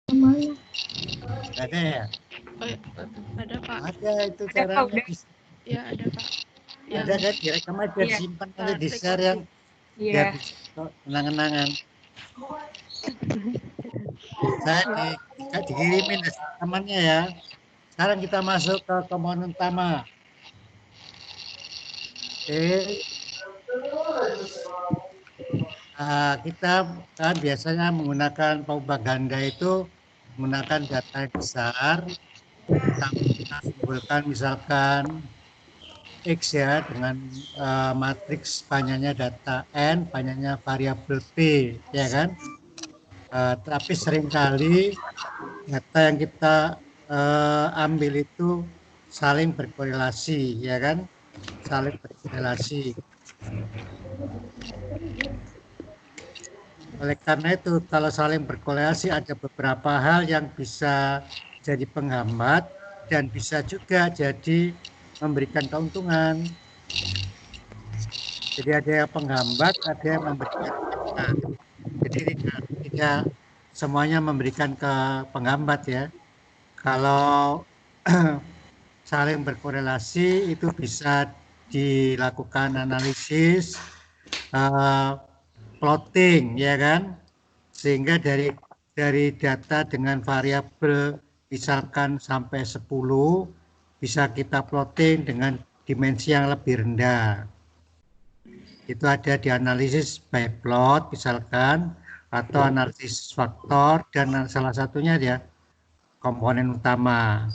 Mana? Ada ya? Oh, ya. Ada Pak. Ada itu Ada, Pak, caranya. udah. Ya ada Pak. Ya. Ada kan? Direkam aja, Iya. disimpan nanti di share yang Iya. biar bisa kenang-kenangan. Saya dikirimin temannya ya. Sekarang kita masuk ke komponen utama. Oke. Kita kan biasanya menggunakan propaganda itu menggunakan data yang besar. Kita simbolkan misalkan X ya dengan matriks panjangnya data N, panjangnya variabel P, ya kan? Tapi seringkali data yang kita ambil itu saling berkorelasi, ya kan? Saling berkorelasi. Oleh karena itu, kalau saling berkorelasi ada beberapa hal yang bisa jadi penghambat dan bisa juga jadi memberikan keuntungan. Jadi ada yang penghambat, ada yang memberikan keuntungan. Jadi tidak semuanya memberikan penghambat ya. Kalau saling berkorelasi itu bisa dilakukan analisis plotting ya kan, sehingga dari data dengan variabel misalkan sampai 10 bisa kita plotting dengan dimensi yang lebih rendah. Itu ada di analisis by plot misalkan, atau analisis faktor, dan salah satunya dia komponen utama.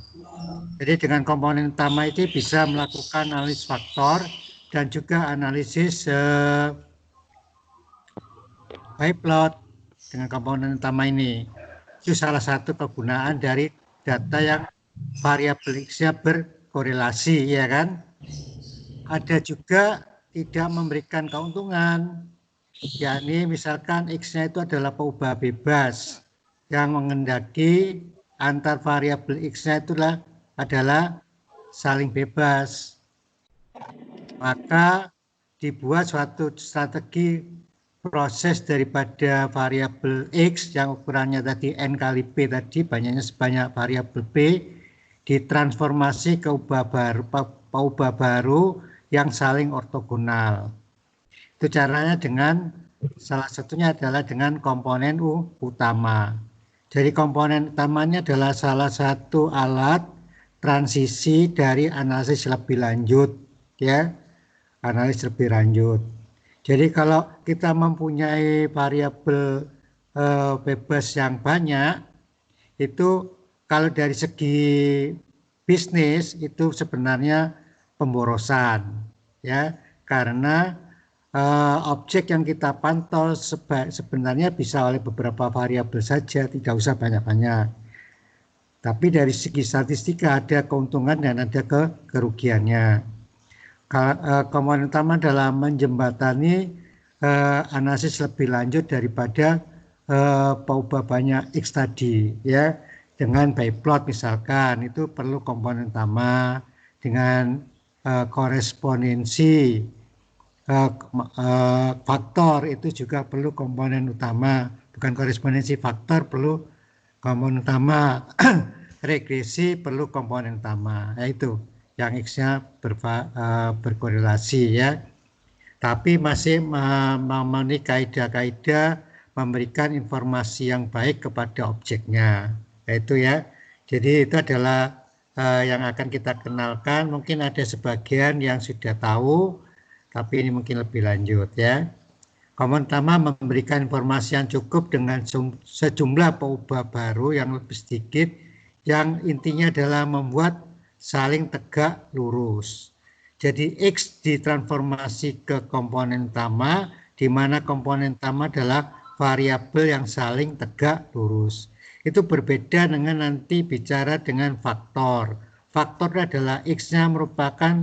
Jadi dengan komponen utama itu bisa melakukan analisis faktor dan juga analisis by plot dengan komponen utama ini. Itu salah satu kegunaan dari data yang variabel X-nya berkorelasi, ya kan? Ada juga tidak memberikan keuntungan, yakni misalkan X-nya itu adalah peubah bebas yang mengendaki antar variabel X-nya adalah saling bebas. Maka dibuat suatu strategi proses daripada variabel X yang ukurannya tadi N kali P tadi, banyaknya sebanyak variabel P, ditransformasi ke peubah baru yang saling ortogonal. Itu caranya dengan salah satunya adalah dengan komponen utama. Jadi komponen utamanya adalah salah satu alat transisi dari analisis lebih lanjut, ya, analisis lebih lanjut. Jadi kalau kita mempunyai variabel bebas yang banyak, itu kalau dari segi bisnis itu sebenarnya pemborosan, ya, karena objek yang kita pantau sebenarnya bisa oleh beberapa variabel saja, tidak usah banyak-banyak. Tapi dari segi statistika ada keuntungan dan ada kerugiannya. Komponen utama dalam menjembatani analisis lebih lanjut daripada peubah banyak X tadi, ya, dengan by plot misalkan itu perlu komponen utama, dengan korespondensi faktor itu juga perlu komponen utama, bukan korespondensi faktor perlu komponen utama, regresi perlu komponen utama, yaitu yang X-nya berkorelasi, ya. Tapi masih memenuhi kaidah-kaidah memberikan informasi yang baik kepada objeknya, yaitu ya. Jadi itu adalah yang akan kita kenalkan. Mungkin ada sebagian yang sudah tahu, tapi ini mungkin lebih lanjut, ya. Komponen utama memberikan informasi yang cukup dengan sejumlah peubah baru yang lebih sedikit, yang intinya adalah membuat saling tegak lurus. Jadi X ditransformasi ke komponen utama, di mana komponen utama adalah variabel yang saling tegak lurus. Itu berbeda dengan nanti bicara dengan faktor. Faktor adalah X-nya merupakan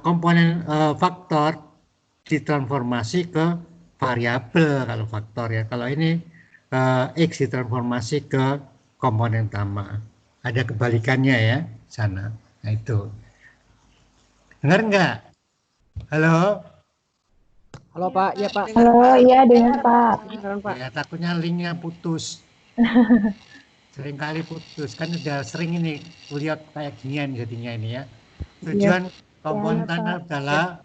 komponen faktor ditransformasi ke variabel kalau faktor, ya. Kalau ini X ditransformasi ke komponen utama. Ada kebalikannya, ya, sana. Nah itu. Dengar nggak? Halo? Halo Pak, iya Pak. Halo, iya dengar Pak. Dengar Pak. Ya, takutnya linknya putus. Seringkali putus. Kan udah sering ini kuliah kayak ginian jadinya ini ya. Tujuan komponen tanah adalah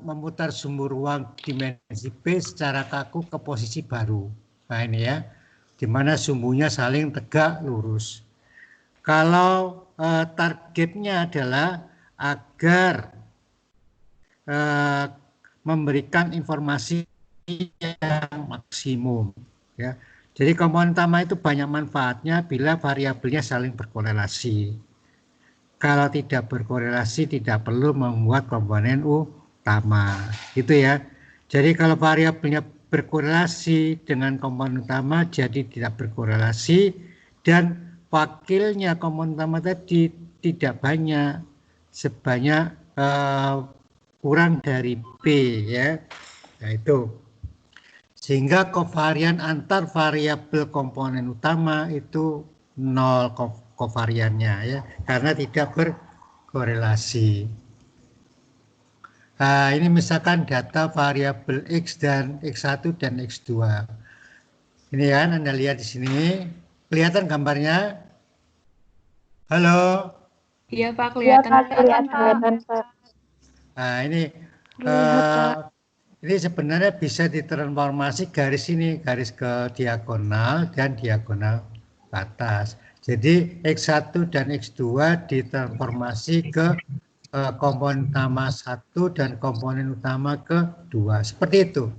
memutar sumbu ruang dimensi P secara kaku ke posisi baru. Nah ini ya, di mana sumbunya saling tegak lurus. Kalau targetnya adalah agar memberikan informasi yang maksimum. Ya. Jadi komponen utama itu banyak manfaatnya bila variabelnya saling berkorelasi. Kalau tidak berkorelasi tidak perlu membuat komponen utama, gitu ya. Jadi kalau variabelnya berkorelasi dengan komponen utama jadi tidak berkorelasi dan wakilnya komponen utama tadi tidak banyak, sebanyak kurang dari P ya. Nah itu. Sehingga kovarian antar variabel komponen utama itu nol kovariannya ya, karena tidak berkorelasi. Nah, ini misalkan data variabel X dan X1 dan X2. Ini kan Anda lihat di sini, kelihatan gambarnya? Halo? Iya Pak, Iya kelihatan. Pak, kelihatan Pak. Nah, ini ini sebenarnya bisa ditransformasi garis ini, garis ke diagonal dan diagonal ke atas. Jadi X1 dan X2 ditransformasi ke komponen utama 1 dan komponen utama ke-2. Seperti itu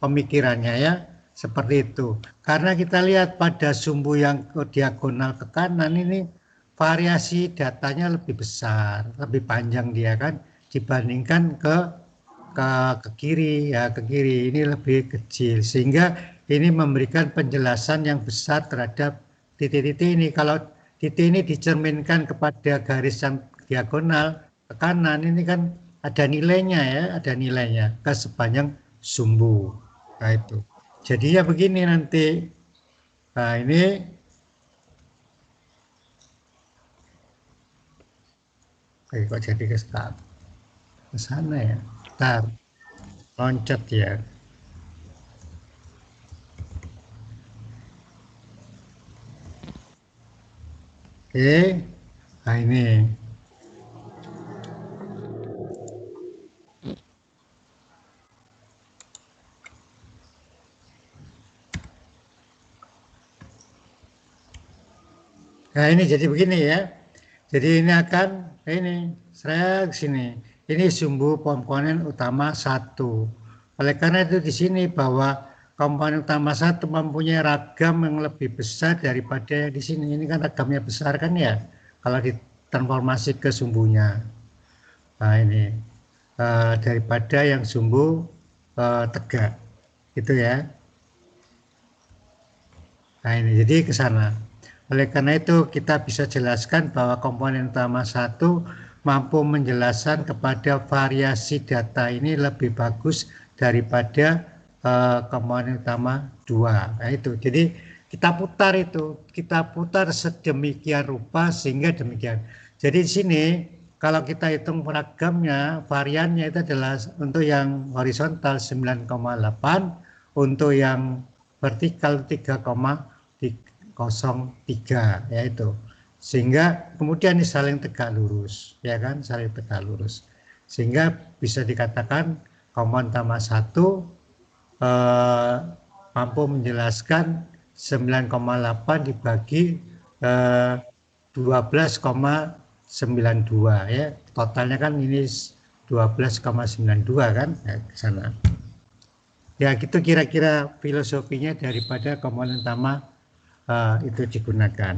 pemikirannya ya, seperti itu. Karena kita lihat pada sumbu yang ke diagonal ke kanan ini variasi datanya lebih besar, lebih panjang dia kan dibandingkan ke kiri ya, ke kiri ini lebih kecil, sehingga ini memberikan penjelasan yang besar terhadap titik-titik ini. Kalau titik ini dicerminkan kepada garis yang diagonal ke kanan, ini kan ada nilainya ya, ada nilainya ke sepanjang sumbu. Nah itu jadinya begini nanti. Nah ini kok jadi ke sana ya. Bentar, loncat ya. Oke, nah ini. Nah ini jadi begini ya. Jadi ini akan ini saya ke sini. Ini sumbu komponen utama 1. Oleh karena itu di sini bahwa komponen utama 1 mempunyai ragam yang lebih besar daripada yang di sini. Ini kan ragamnya besar kan ya. Kalau ditransformasi ke sumbunya. Nah ini daripada yang sumbu tegak. Gitu ya. Nah ini jadi ke sana. Oleh karena itu kita bisa jelaskan bahwa komponen utama 1 mampu menjelaskan kepada variasi data ini lebih bagus daripada komponen utama 2. Nah itu. Jadi kita putar itu, kita putar sedemikian rupa sehingga demikian. Jadi di sini kalau kita hitung ragamnya, variannya itu adalah untuk yang horizontal 9,8, untuk yang vertikal 3,03 yaitu, sehingga kemudian ini saling tegak lurus ya kan, saling tegak lurus, sehingga bisa dikatakan komponen utama 1 mampu menjelaskan 9,8 dibagi 12,92 ya, totalnya kan ini 12,92 kan ya, ke sana. Ya gitu kira-kira filosofinya daripada komponen utama itu digunakan.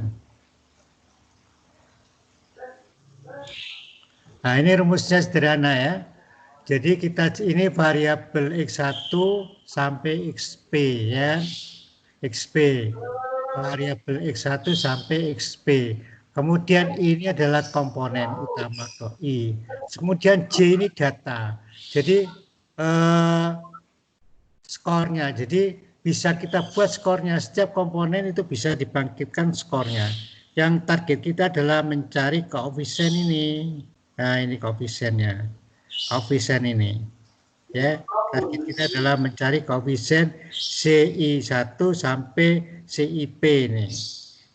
Nah ini rumusnya sederhana ya. Jadi kita ini variabel X1 sampai XP ya. XP. Variabel X1 sampai XP. Kemudian ini adalah komponen utama ke I. Kemudian J ini data. Jadi skornya. Jadi bisa kita buat skornya. Setiap komponen itu bisa dibangkitkan skornya. Yang target kita adalah mencari koefisien ini. Nah ini koefisiennya. Koefisien ini. Ya, target kita adalah mencari koefisien CI1 sampai CIP ini.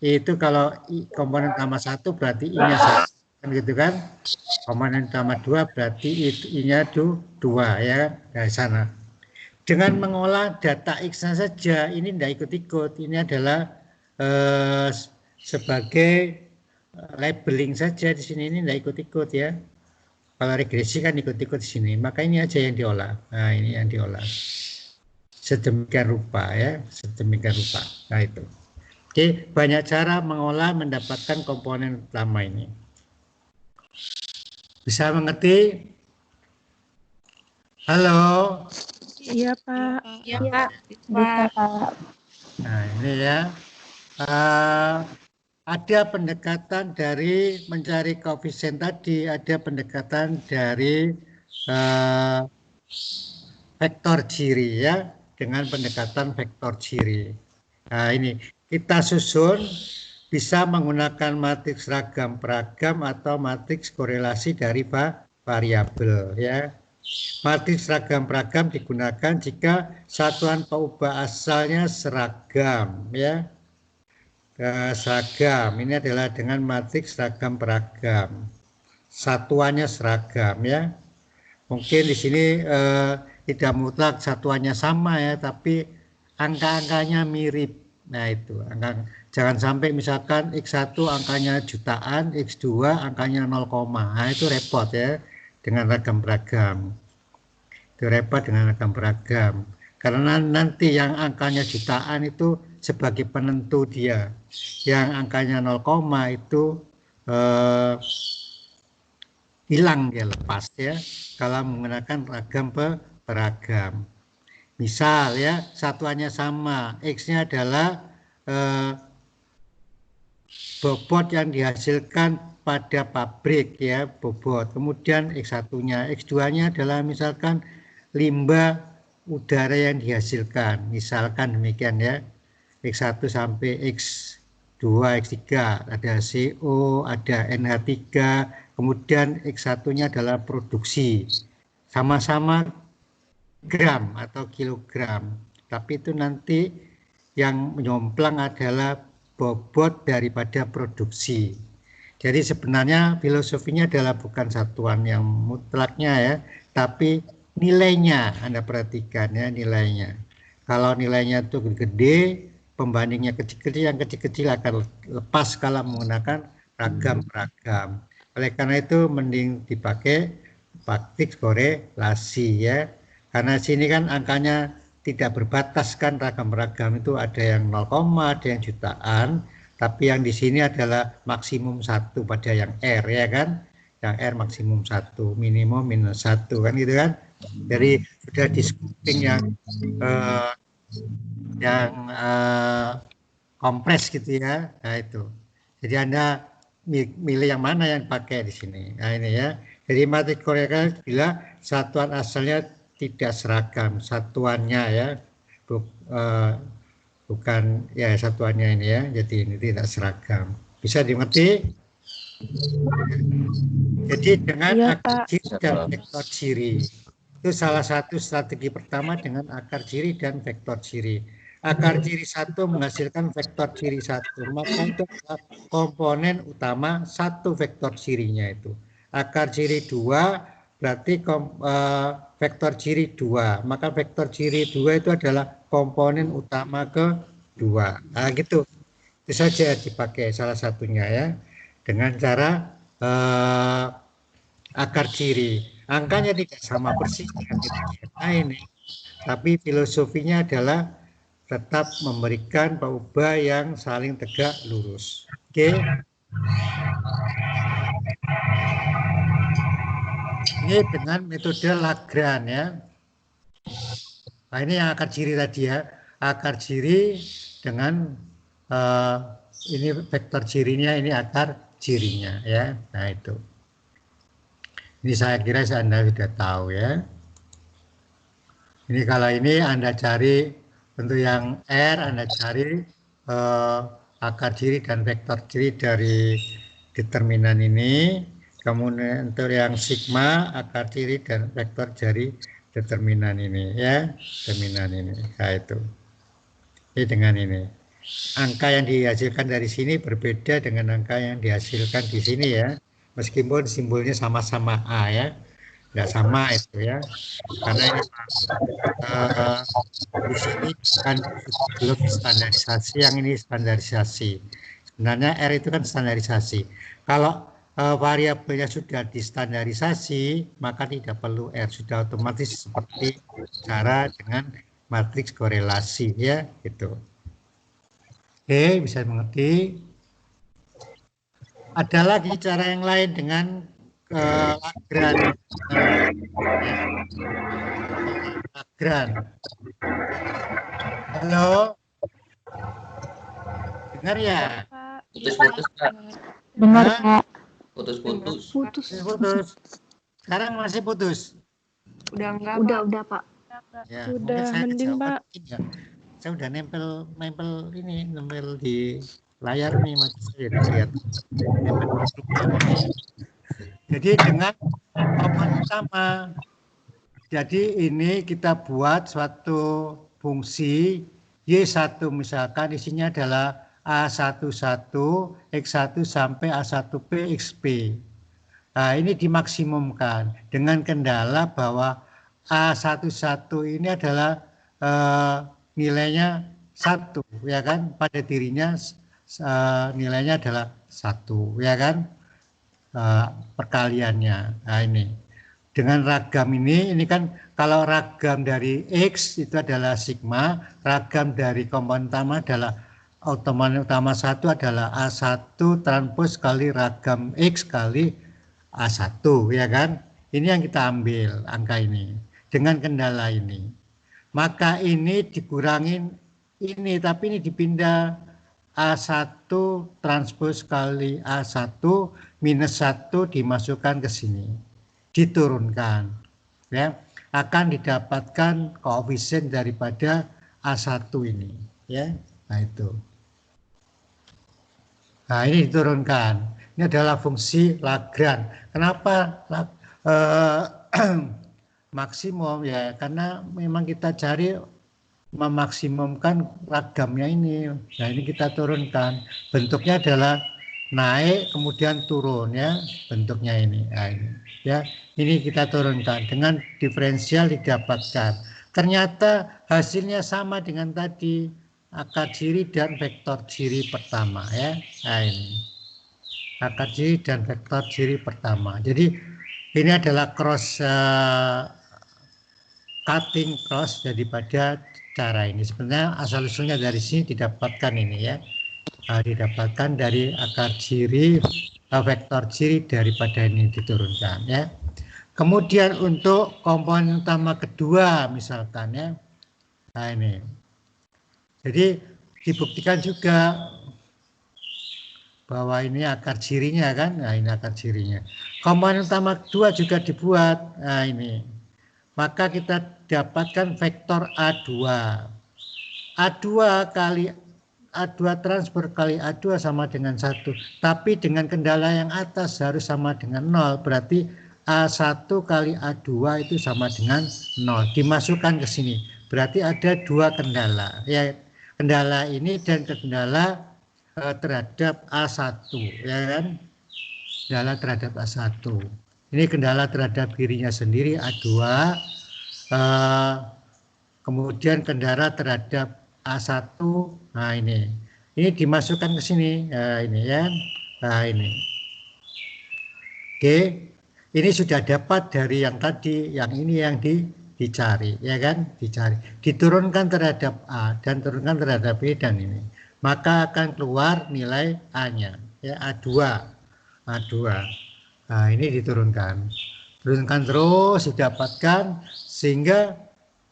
Itu kalau komponen utama 1 berarti I-nya 1, kan gitu kan? Komponen utama 2 berarti I-nya 2 ya, dari sana. Dengan mengolah data X-nya saja, ini tidak ikut-ikut. Ini adalah sebagai labeling saja di sini, ini tidak ikut-ikut ya. Kalau regresi kan ikut-ikut di sini, maka ini aja yang diolah. Nah, ini yang diolah. Sedemikian rupa ya, sedemikian rupa. Nah, itu. Oke, banyak cara mengolah mendapatkan komponen utama ini. Bisa mengerti? Halo? Iya, Pak. Iya, bisa Pak. Nah, ini ya. Ada pendekatan dari mencari koefisien tadi, ada pendekatan dari vektor ciri ya, dengan pendekatan vektor ciri. Nah, ini kita susun bisa menggunakan matriks ragam peragam atau matriks korelasi dari variabel ya. Matriks ragam peragam digunakan jika satuan peubah asalnya seragam ya. Seragam ini adalah dengan matriks ragam peragam. Satuannya seragam ya. Mungkin di sini tidak mutlak satuannya sama ya, tapi angka-angkanya mirip. Nah itu, jangan sampai misalkan X1 angkanya jutaan, X2 angkanya 0, nah itu repot ya dengan ragam peragam. Itu repot dengan ragam peragam. Karena nanti yang angkanya jutaan itu sebagai penentu dia. Yang angkanya 0, itu hilang dia, lepas ya kalau menggunakan ragam peragam. Misal ya, satuannya sama, X-nya adalah bobot yang dihasilkan pada pabrik ya, bobot. Kemudian X1-nya, X2-nya adalah misalkan limbah udara yang dihasilkan. Misalkan demikian ya. X1 sampai X2, X3, ada CO, ada NH3, kemudian X1-nya adalah produksi. Sama-sama gram atau kilogram, tapi itu nanti yang menyomplang adalah bobot daripada produksi. Jadi sebenarnya filosofinya adalah bukan satuan yang mutlaknya ya, tapi nilainya Anda perhatikan ya, nilainya. Kalau nilainya itu gede, pembandingnya kecil-kecil, yang kecil-kecil akan lepas kalau menggunakan ragam-ragam. Oleh karena itu mending dipakai matriks korelasi ya. Karena sini kan angkanya tidak berbatas kan, ragam-ragam itu ada yang 0, ada yang jutaan, tapi yang di sini adalah maksimum 1 pada yang R ya kan, yang R maksimum 1, minimum minus 1 kan gitu kan. Jadi sudah di scooping yang kompres gitu ya. Nah itu. Jadi Anda milih yang mana yang pakai di sini. Nah ini ya. Jadi matriks korelasi bila satuan asalnya tidak seragam, satuannya ya, bukan ya satuannya ini ya, jadi ini tidak seragam. Bisa dimengerti? Jadi dengan akar ciri dan vektor ciri, itu salah satu strategi pertama dengan akar ciri dan vektor ciri. Akar ciri 1 menghasilkan vektor ciri 1, maka itu adalah komponen utama 1 vektor cirinya itu. Akar ciri 2 berarti vektor ciri 2, maka vektor ciri 2 itu adalah komponen utama kedua. Nah gitu, itu saja dipakai salah satunya ya, dengan cara akar ciri. Angkanya tidak sama persis dengan kita ini, tapi filosofinya adalah tetap memberikan peubah yang saling tegak lurus. Oke. Ini dengan metode Lagrange ya. Nah ini yang akar ciri tadi ya. Akar ciri dengan ini vektor cirinya, ini akar cirinya ya. Nah itu. Ini saya kira Anda sudah tahu ya. Ini kalau ini Anda cari untuk yang R, Anda cari akar ciri dan vektor ciri dari determinan ini. Kemudian untuk yang sigma, akar ciri dan vektor determinan ini ya, determinan ini. Nah, itu. Ini dengan ini. Angka yang dihasilkan dari sini berbeda dengan angka yang dihasilkan di sini ya. Meskipun simbolnya sama-sama A ya. Tidak sama itu ya. Karena ini di sini kan belum standarisasi, yang ini standarisasi. Sebenarnya R itu kan standarisasi. Kalau variabelnya sudah distandarisasi, maka tidak perlu R, sudah otomatis seperti cara dengan matriks korelasi ya, gitu. Oke, bisa mengerti. Ada lagi cara yang lain dengan Lagrange. Lagrange. Halo, dengar ya? Pak. Putus-putus, Kak. Dengar, Hah? Kak. Putus-putus. Putus. Putus. Sekarang masih putus. Udah enggak, Udah, Pak. Ya, Udah, mungkin saya mending, kejauhan Pak. dikit ya. Saya udah nempel ini, nempel di layar nih, Mas. Ya, lihat. Nempel di struknya. Jadi dengan komponen utama. Jadi ini kita buat suatu fungsi Y1 misalkan isinya adalah A11 X1 sampai A1P XP. Nah, ini dimaksimumkan dengan kendala bahwa A11 ini adalah nilainya 1 ya kan, pada dirinya nilainya adalah 1 ya kan, perkaliannya. Nah, ini dengan ragam ini kan kalau ragam dari X itu adalah sigma, ragam dari komponen utama adalah komponen utama 1 adalah A1 transpos kali ragam X kali A1 ya kan. Ini yang kita ambil angka ini dengan kendala ini. Maka ini dikurangin ini, tapi ini dipindah A1 transpos kali A1 minus 1 dimasukkan ke sini. Diturunkan ya, akan didapatkan koefisien daripada A1 ini ya. Nah itu. Nah ini diturunkan. Ini adalah fungsi Lagrange. Kenapa maksimum ya? Karena memang kita cari memaksimumkan ragamnya ini. Nah ini kita turunkan. Bentuknya adalah naik kemudian turun ya, bentuknya ini. Nah, ini ya. Ini kita turunkan dengan diferensial didapatkan. Ternyata hasilnya sama dengan tadi, akar ciri dan vektor ciri pertama ya. Nah ini akar ciri dan vektor ciri pertama. Jadi ini adalah cross cutting cross daripada cara ini. Sebenarnya asal usulnya dari sini didapatkan ini ya. Didapatkan dari akar ciri, vektor ciri daripada ini diturunkan ya. Kemudian untuk komponen utama kedua misalkan ya. Nah ini. Jadi dibuktikan juga bahwa ini akar cirinya kan. Nah ini akar cirinya. Komponen utama kedua juga dibuat. Nah ini. Maka kita dapatkan vektor A2. A2 kali A2 transfer kali A2 sama dengan 1. Tapi dengan kendala yang atas harus sama dengan 0. Berarti A1 kali A2 itu sama dengan 0. Dimasukkan ke sini. Berarti ada dua kendala. Ya, kendala ini dan kendala terhadap A1. Ya kan? Kendala terhadap A1. Ini kendala terhadap dirinya sendiri A2. Kemudian kendala terhadap A1. Nah ini. Ini dimasukkan ke sini. Nah, ini ya. Nah ini. Oke. Ini sudah dapat dari yang tadi, yang ini yang dicari, ya kan? Dicari. Diturunkan terhadap A dan turunkan terhadap B dan ini. Maka akan keluar nilai A-nya, ya A2. A2. Nah, ini diturunkan. Turunkan terus didapatkan sehingga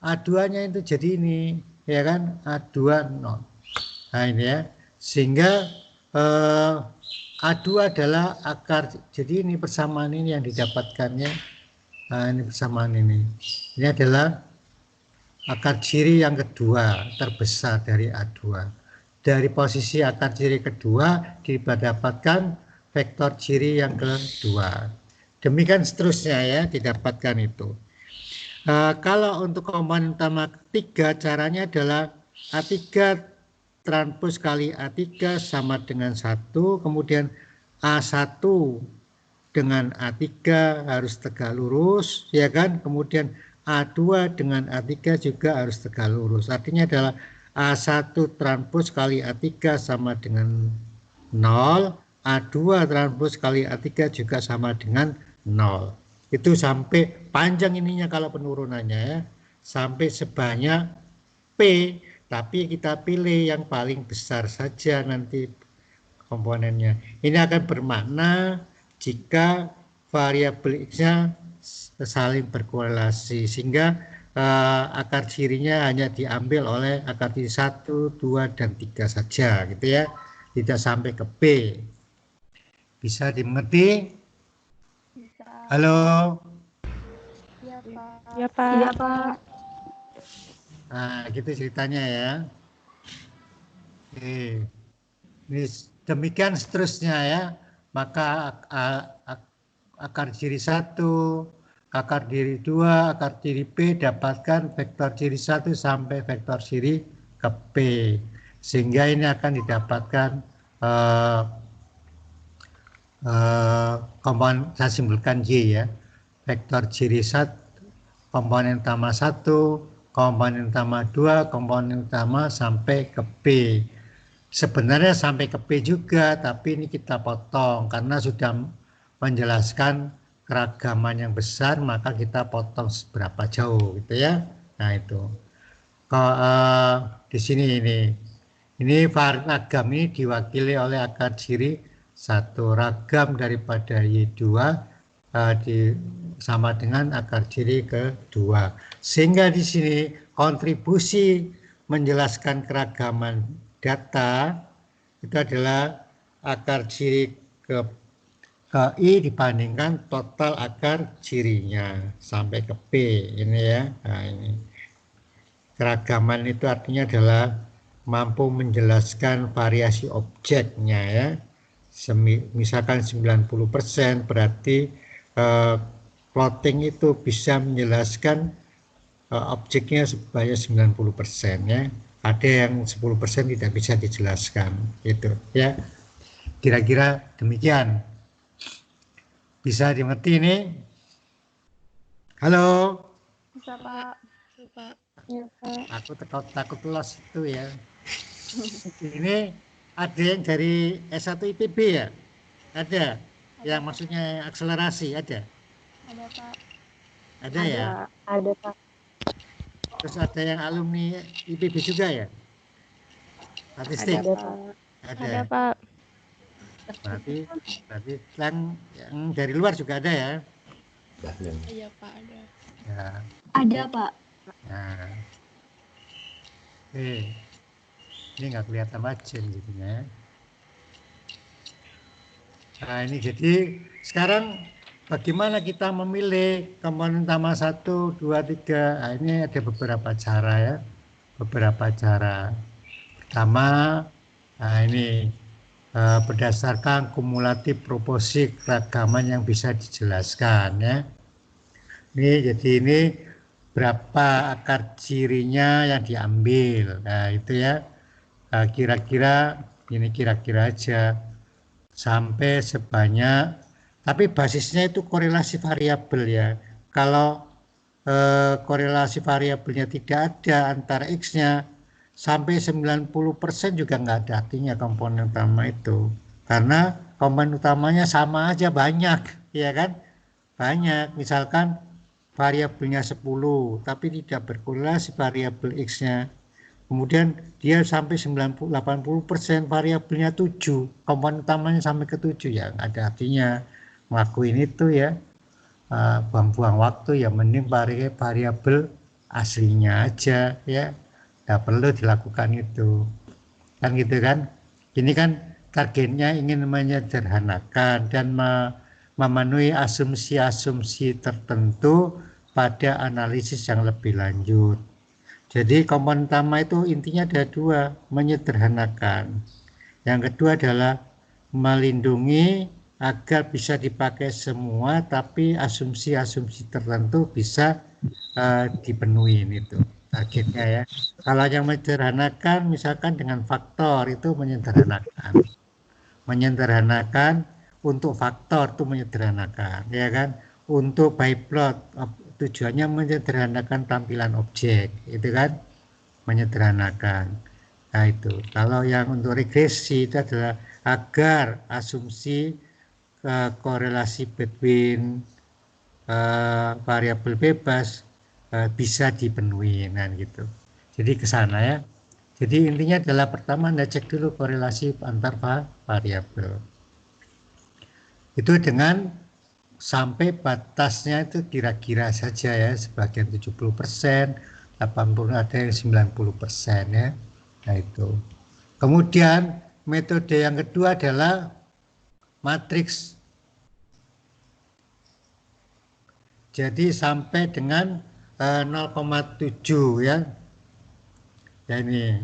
A2-nya itu jadi ini, ya kan? A2 0. Nah, ini ya. Sehingga A2 adalah akar, jadi ini persamaan ini yang didapatkannya. Nah, ini persamaan ini. Ini adalah akar ciri yang kedua terbesar dari A2. Dari posisi akar ciri kedua didapatkan vektor ciri yang kedua. Demikian seterusnya ya, didapatkan itu. Kalau untuk komponen utama ketiga, caranya adalah A3 transpos kali A3 sama dengan 1, kemudian A1 dengan A3 harus tegak lurus, ya kan? Kemudian A2 dengan A3 juga harus tegak lurus. Artinya adalah A1 transpos kali A3 sama dengan 0, A2 transpos kali A3 juga sama dengan 0. Itu sampai panjang ininya kalau penurunannya ya, sampai sebanyak P, tapi kita pilih yang paling besar saja nanti komponennya. Ini akan bermakna jika variabel X-nya saling berkorelasi, sehingga akar cirinya hanya diambil oleh akar ciri 1, 2, dan 3 saja gitu ya, tidak sampai ke P. Bisa dimengerti? Bisa. Halo? Iya, Pak. Ya, Pak. Iya, Pak. Nah, gitu ceritanya ya. Oke. Ini demikian seterusnya ya. Maka akar ciri 1, akar ciri 2, akar ciri P dapatkan vektor ciri 1 sampai vektor ciri ke P. Sehingga ini akan didapatkan komponen, saya simpulkan Y ya. Vektor ciri 1, komponen utama 1, komponen utama 2, komponen utama sampai ke P. Sebenarnya sampai ke P juga, tapi ini kita potong karena sudah menjelaskan keragaman yang besar, maka kita potong seberapa jauh gitu ya. Nah itu. Di sini ini ragam ini diwakili oleh akar ciri 1, ragam daripada Y2 sama dengan akar ciri kedua. Sehingga di sini kontribusi menjelaskan keragaman data itu adalah akar ciri ke I dibandingkan total akar cirinya sampai ke P ini ya. Nah, ini keragaman itu artinya adalah mampu menjelaskan variasi objeknya ya. Misalkan 90% berarti plotting itu bisa menjelaskan objeknya sebanyak 90% ya. Ada yang 10% tidak bisa dijelaskan gitu ya. Kira-kira demikian. Bisa dimengerti ini? Halo? Bisa, Pak. Ya, Pak. Iya, Pak. Aku takut los itu ya. Ini ada yang dari S1 IPB ya? Ada? Yang maksudnya akselerasi ada? Ada, Pak. Ada ya? Ada, Pak. Terus ada yang alumni IPB juga ya? Statistik? Ada, Pak. Ada, Pak. Berarti yang dari luar juga ada ya? Iya, Pak, ada. Ya. Ada, Pak. Nah. Ini nggak kelihatan margin gitu ya. Nah ini jadi sekarang bagaimana kita memilih komponen utama 1, 2, 3. Nah, ini ada beberapa cara ya. Beberapa cara. Pertama, nah ini berdasarkan kumulatif proporsi keragaman yang bisa dijelaskan ya. Jadi ini berapa akar cirinya yang diambil. Nah itu ya. Kira-kira ini kira-kira aja sampai sebanyak, tapi basisnya itu korelasi variabel ya. Kalau korelasi variabelnya tidak ada antara X-nya, sampai 90% juga nggak ada artinya komponen utama itu, karena komponen utamanya sama aja banyak ya kan, banyak. Misalkan variabelnya 10 tapi tidak berkorelasi variabel X-nya, kemudian dia sampai 90-80% variabelnya 7, komponen utamanya sampai ke 7, ya nggak ada artinya ngelakuin itu ya, buang-buang waktu ya, mending variabel aslinya aja ya, nggak perlu dilakukan itu kan gitu kan. Ini kan targetnya ingin menyederhanakan dan memenuhi asumsi-asumsi tertentu pada analisis yang lebih lanjut. Jadi komponen utama itu intinya ada dua, menyederhanakan. Yang kedua adalah melindungi agar bisa dipakai semua, tapi asumsi-asumsi tertentu bisa dipenuhi itu targetnya ya. Kalau yang menyederhanakan misalkan dengan faktor itu menyederhanakan. Menyederhanakan untuk faktor itu menyederhanakan ya kan. Untuk by plot tujuannya menyederhanakan tampilan objek itu kan, menyederhanakan. Nah itu kalau yang untuk regresi itu adalah agar asumsi korelasi between variabel bebas bisa dipenuhi kan gitu. Jadi ke sana ya. Jadi intinya adalah pertama Anda cek dulu korelasi antar variabel. Itu dengan sampai batasnya itu kira-kira saja ya, sebagian 70%, 80, ada yang 90% ya. Nah itu. Kemudian metode yang kedua adalah matriks. Jadi sampai dengan 0,7 ya. Ya ini.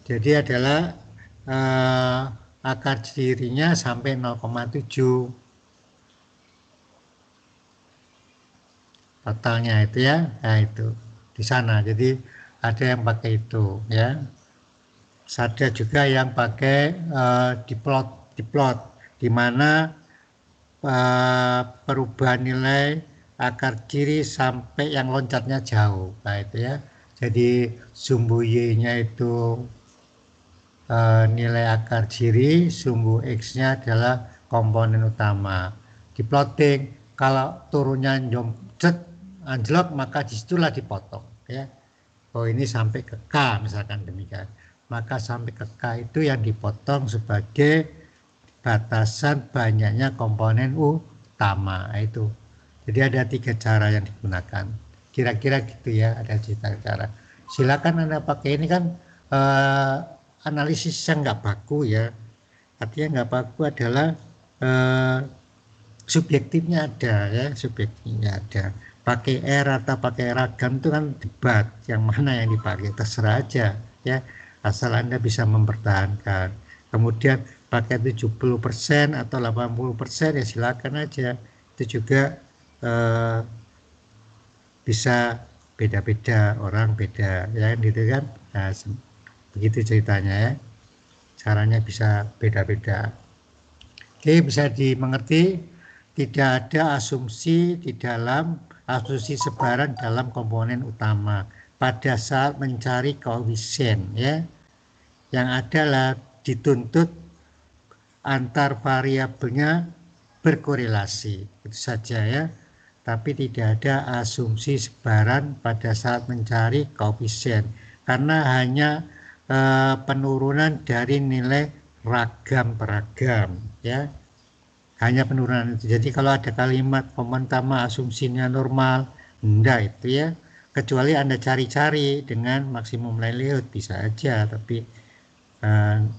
Jadi adalah akar cirinya sampai 0,7 totalnya itu ya. Nah itu di sana. Jadi ada yang pakai itu ya. Ada juga yang pakai diplot di mana perubahan nilai akar ciri sampai yang loncatnya jauh. Nah itu ya. Jadi sumbu Y-nya itu nilai akar ciri, sumbu X-nya adalah komponen utama. Di plotting, kalau turunnya anjlok, maka disitulah dipotong. Ya. Oh ini sampai ke K misalkan demikian. Maka sampai ke K itu yang dipotong sebagai batasan banyaknya komponen utama. Itu. Jadi ada 3 cara yang digunakan. Kira-kira gitu ya, ada 3 cara. Silakan Anda pakai ini kan analisis yang nggak baku ya. Artinya nggak baku adalah subjektifnya ada ya, subjektifnya ada. Pakai R atau pakai ragam itu kan debat, yang mana yang dipakai terserah aja ya, asal Anda bisa mempertahankan. Kemudian pakai 70% atau 80% ya silakan aja. Itu juga bisa beda-beda, orang beda ya gitu kan. Nah, begitu ceritanya ya, caranya bisa beda-beda. Oke, bisa dimengerti, tidak ada asumsi di dalam asumsi sebaran dalam komponen utama pada saat mencari koefisien ya. Yang adalah dituntut antar variabelnya berkorelasi, itu saja ya. Tapi tidak ada asumsi sebaran pada saat mencari koefisien karena hanya penurunan dari nilai ragam per ya, hanya penurunan itu. Jadi kalau ada kalimat komponen utama asumsinya normal, enggak itu ya, kecuali Anda cari-cari dengan maksimum likelihood bisa aja, tapi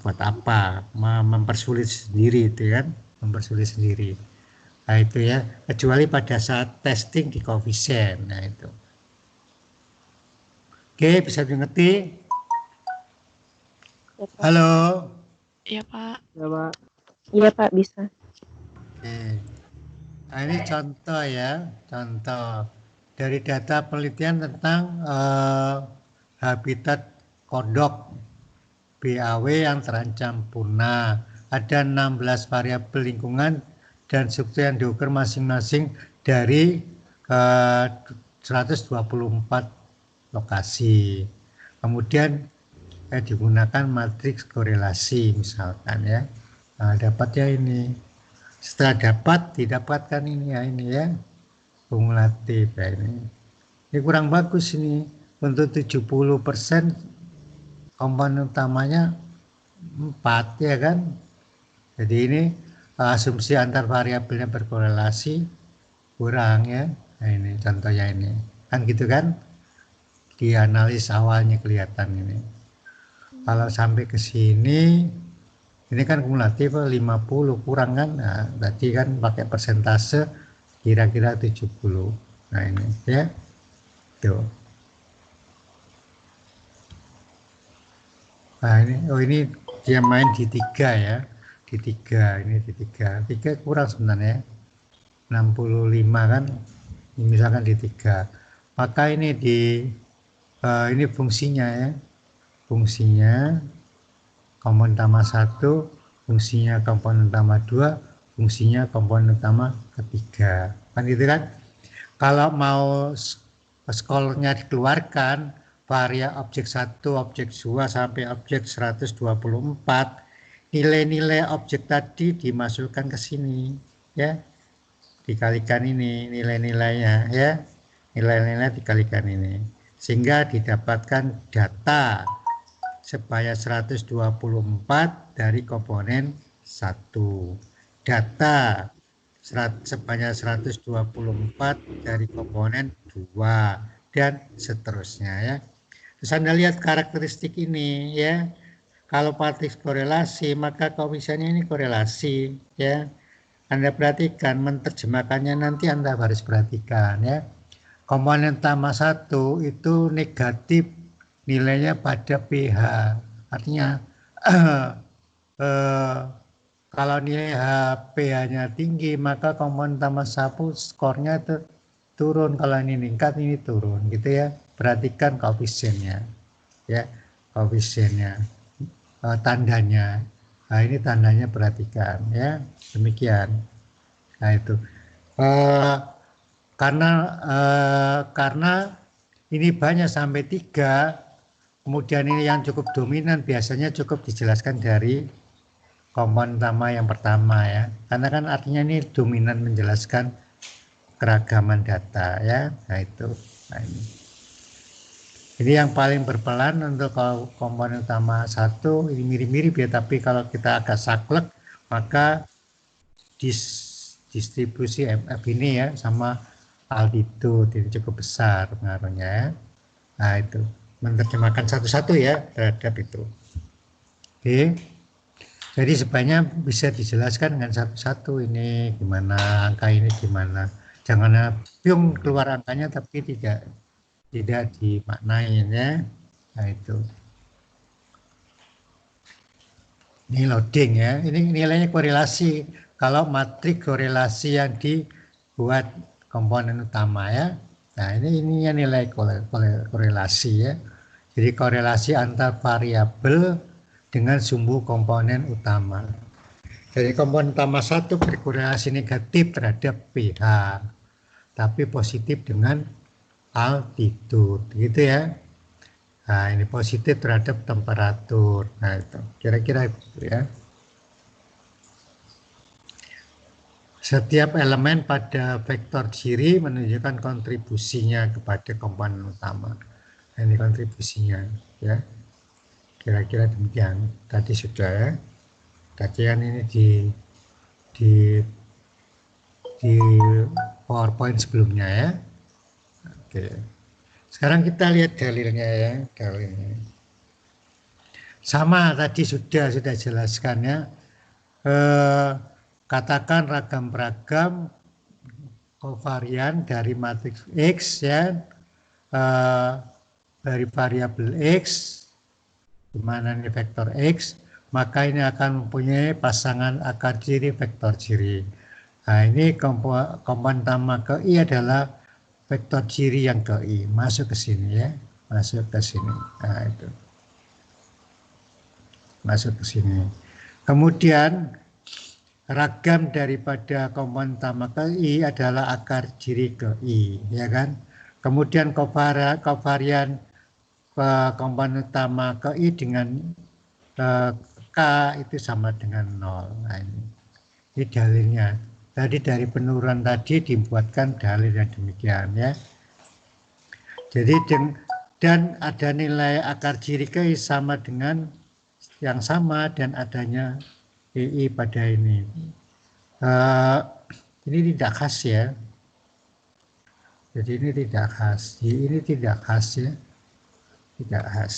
buat apa mempersulit sendiri itu kan, mempersulit sendiri. Nah itu ya, kecuali pada saat testing di koefisien. Nah itu. Oke, bisa dimengerti? Halo. Iya Pak. Iya Pak, bisa. Oke. Nah ini contoh ya, contoh dari data penelitian tentang habitat kodok BAW yang terancam punah. Ada 16 variabel lingkungan dan struktur yang diukur masing-masing dari 124 lokasi. Kemudian digunakan matriks korelasi misalkan ya. Nah, dapatnya ini. Setelah dapat didapatkan ini ya kumulatif ya ini. Ini kurang bagus ini. Untuk 70% komponen utamanya 4 ya kan. Jadi ini asumsi antar variabelnya berkorelasi kurang ya. Nah ini contohnya ini. Kan gitu kan. Di analis awalnya kelihatan ini. Kalau sampai ke sini ini kan kumulatif 50 kurang kan. Nah, berarti kan pakai persentase kira-kira 70. Nah ini ya. Tuh. Nah ini dia main di 3 ya. Di 3 ini di 3 kurang sebenarnya 65 kan misalkan di 3. Maka ini ini fungsinya ya. Fungsinya komponen utama 1, fungsinya komponen utama 2, fungsinya komponen utama ketiga. Kan gitu kan? Kalau mau skolnya dikeluarkan, varia objek 1, objek 2 sampai objek 124, nilai-nilai objek tadi dimasukkan ke sini ya. Dikalikan ini nilai-nilainya ya. Nilai-nilai dikalikan ini sehingga didapatkan data sebanyak 124 dari komponen 1. Data sebanyak 124 dari komponen 2 dan seterusnya ya. Terus Anda lihat karakteristik ini ya. Kalau matriks korelasi maka koefisiennya ini korelasi ya. Anda perhatikan menerjemahkannya nanti Anda harus perhatikan ya. Komponen utama 1 itu negatif nilainya pada pH. Artinya kalau nilai pH-nya tinggi maka komponen utama 1 skornya itu turun, kalau ini meningkat ini turun gitu ya. Perhatikan koefisiennya ya, koefisiennya tandanya. Nah ini tandanya perhatikan ya, demikian. Nah itu karena ini banyak sampai 3, kemudian ini yang cukup dominan biasanya cukup dijelaskan dari komponen utama yang pertama ya, karena kan artinya ini dominan menjelaskan keragaman data ya. Nah itu, nah ini yang paling berperan untuk komponen utama 1 ini mirip-mirip ya, tapi kalau kita agak saklek maka distribusi MF ini ya sama altitude ini cukup besar pengaruhnya ya. Nah itu menerjemahkan satu-satu ya terhadap itu. Oke. Jadi sebenarnya bisa dijelaskan dengan satu-satu ini gimana, angka ini gimana. Jangan piung keluar angkanya tapi tidak dimaknain ya. Nah itu. Ini loading ya. Ini nilainya korelasi. Kalau matriks korelasi yang dibuat komponen utama ya. Nah ini nilai korelasi ya. Jadi korelasi antar variabel dengan sumbu komponen utama. Jadi komponen utama 1 berkorelasi negatif terhadap pH, tapi positif dengan altitude gitu ya. Nah ini positif terhadap temperatur. Nah itu kira-kira itu ya. Setiap elemen pada vektor ciri menunjukkan kontribusinya kepada komponen utama. Nah, ini kontribusinya ya. Kira-kira demikian. Tadi sudah ya. Tadi kan ini di PowerPoint sebelumnya ya. Oke. Sekarang kita lihat dalilnya ya, dalilnya. Sama tadi sudah jelaskan ya. Katakan ragam-ragam kovarian dari matriks X ya, dari variabel X, di mana ini vektor X, maka ini akan mempunyai pasangan akar ciri vektor ciri. Nah ini komponen utama ke I adalah vektor ciri yang ke I, masuk ke sini ya, masuk ke sini. Nah itu, masuk ke sini. Kemudian ragam daripada komponen utama ke I adalah akar ciri ke I, ya kan? Kemudian kovarian komponen utama ke I dengan K itu sama dengan 0. Nah, ini dalilnya. Tadi dari penurunan tadi dibuatkan dalil yang demikian ya. Jadi dan ada nilai akar ciri ke I sama dengan yang sama dan adanya II pada ini. Ini tidak khas ya. Jadi ini tidak khas. Ini tidak khas ya. Tidak khas.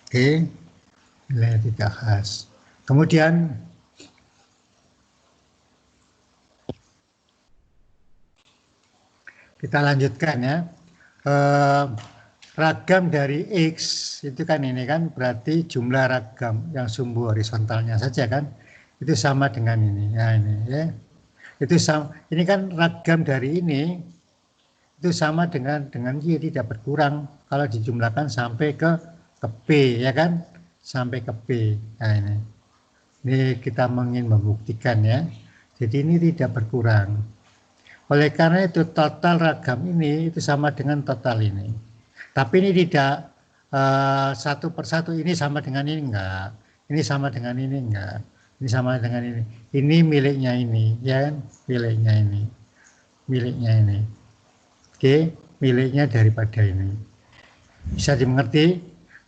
Oke. Nilai tidak khas. Kemudian kita lanjutkan ya. Ragam dari X itu kan ini kan berarti jumlah ragam yang sumbu horizontalnya saja kan itu sama dengan ini ya, ini ya. Itu sama, ini kan ragam dari ini itu sama dengan Y tidak berkurang kalau dijumlahkan sampai ke P ya kan, sampai ke P. Nah ini kita ingin membuktikan ya. Jadi ini tidak berkurang. Oleh karena itu total ragam ini itu sama dengan total ini. Tapi ini tidak satu persatu, ini sama dengan ini enggak, ini sama dengan ini enggak, ini sama dengan ini. Ini miliknya ini, ya kan? Miliknya ini, miliknya ini. Oke, miliknya daripada ini. Bisa dimengerti?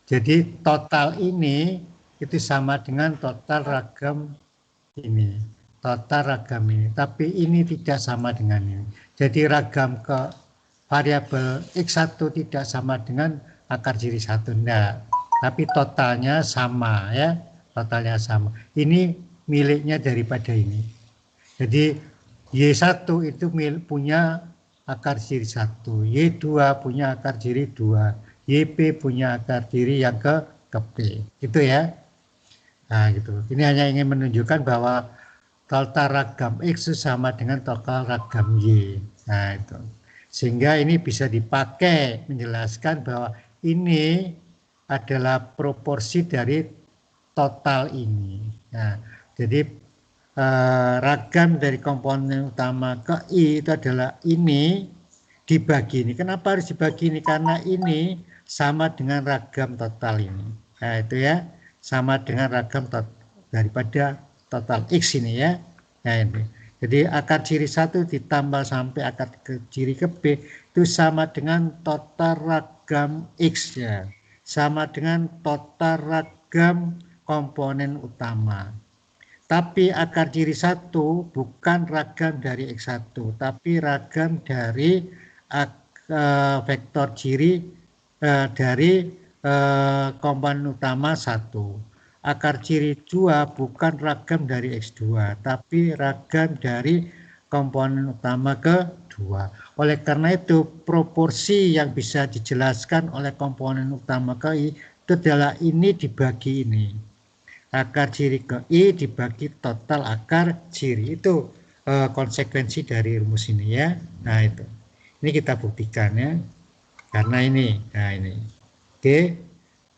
Jadi total ini itu sama dengan total ragam ini. Total ragam ini, tapi ini tidak sama dengan ini. Jadi ragam ke variabel X1 tidak sama dengan akar ciri 1, enggak. Tapi totalnya sama ya, totalnya sama. Ini miliknya daripada ini. Jadi Y1 itu punya akar ciri 1, Y2 punya akar ciri 2, YP punya akar ciri yang ke P. Gitu ya. Nah gitu. Ini hanya ingin menunjukkan bahwa total ragam X sama dengan total ragam Y. Nah itu. Sehingga ini bisa dipakai menjelaskan bahwa ini adalah proporsi dari total ini. Nah, jadi ragam dari komponen utama ke I itu adalah ini dibagi ini. Kenapa harus dibagi ini? Karena ini sama dengan ragam total ini. Nah itu ya, sama dengan ragam daripada total X ini ya. Nah ini. Jadi akar ciri 1 ditambah sampai akar ciri ke P itu sama dengan total ragam X ya. Sama dengan total ragam komponen utama. Tapi akar ciri 1 bukan ragam dari X1, tapi ragam dari vektor ciri dari komponen utama 1. Akar ciri 2 bukan ragam dari X2, tapi ragam dari komponen utama ke-2. Oleh karena itu, proporsi yang bisa dijelaskan oleh komponen utama ke I itu adalah ini dibagi ini. Akar ciri ke I dibagi total akar ciri. Itu konsekuensi dari rumus ini ya. Nah itu. Ini kita buktikan ya. Karena ini. Nah ini. Oke.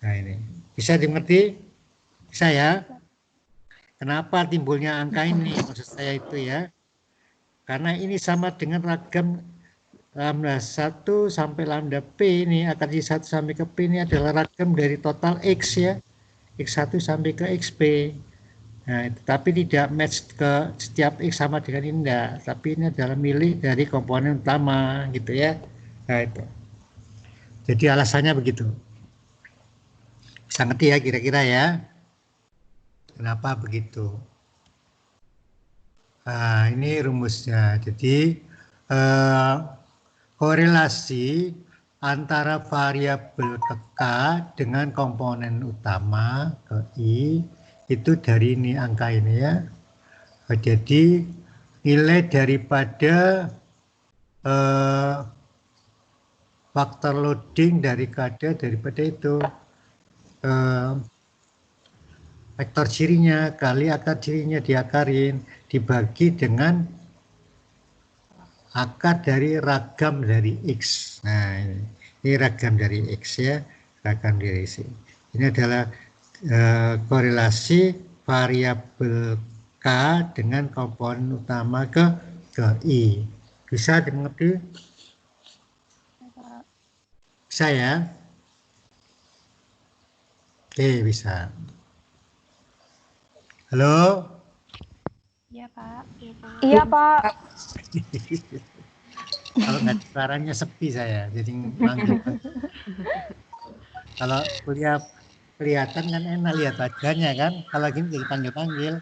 Nah ini. Bisa dimengerti? Bisa ya? Kenapa timbulnya angka ini? Maksud saya itu ya. Karena ini sama dengan ragam lambda 1 sampai lambda P ini. Akar ciri 1 sampai ke P ini adalah ragam dari total X ya. X1 sampai ke XP. Nah, tapi tidak match ke setiap X sama dengan ini enggak. Tapi ini adalah milik dari komponen utama gitu ya. Nah itu. Jadi alasannya begitu. Bisa ngerti ya kira-kira ya. Kenapa begitu? Nah, ini rumusnya. Jadi korelasi antara variabel ke K dengan komponen utama ke I itu dari ini angka ini ya. Jadi nilai daripada faktor loading daripada itu vektor cirinya kali akar cirinya diakarin dibagi dengan akar dari ragam dari X. Nah ini ragam dari X ya, ragam dari X. Ini adalah korelasi variabel K dengan komponen utama ke I. Bisa dimengerti? Bisa ya? Oke, bisa. Halo? Iya, Pak. Iya, Pak. Kalau nggak suaranya sepi saya, jadi manggil. Kalau kuliah kelihatan kan enak lihat wajahnya kan. Kalau gini jadi panggil-panggil.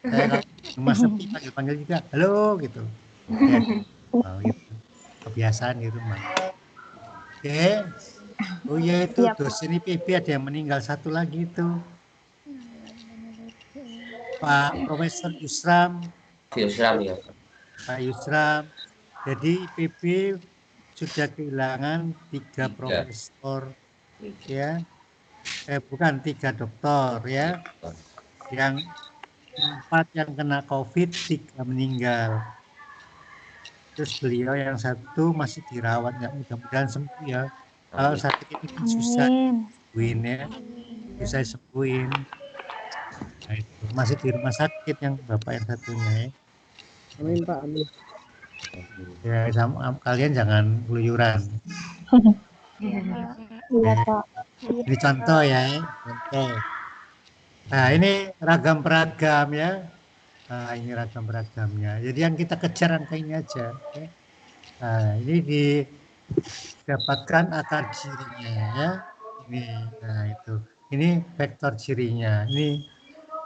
Saya kalau rumah sepi panggil-panggil juga, halo gitu. Ya, oh, gitu. Kebiasaan di rumah. Oke. Oh ya itu dosen IPB ada yang meninggal satu lagi itu. Pak Profesor Yusram. Yusram ya. Pak Yusram. Jadi IPB sudah kehilangan 3 profesor ya. Bukan 3 doktor ya. Yang 4 yang kena COVID, 3 meninggal. Terus beliau yang satu masih dirawat, ya mudah-mudahan sembuh ya. Kalau sakit ini kan susah Amin. sembuhin ya, susah sembuhin. Nah, itu. Masih di rumah sakit yang bapak yang satunya ya. Amin Pak, amin. Ya, sama, kalian jangan keluyuran. Iya, Pak. Iya, Pak. Ini contoh ya, contoh. Nah, ini ragam peragam ya. Nah, ini ragam peragamnya. Jadi yang kita kejar angka ini aja. Ya. Nah, ini didapatkan akar cirinya ya. Ini, nah itu. Ini vektor cirinya. Ini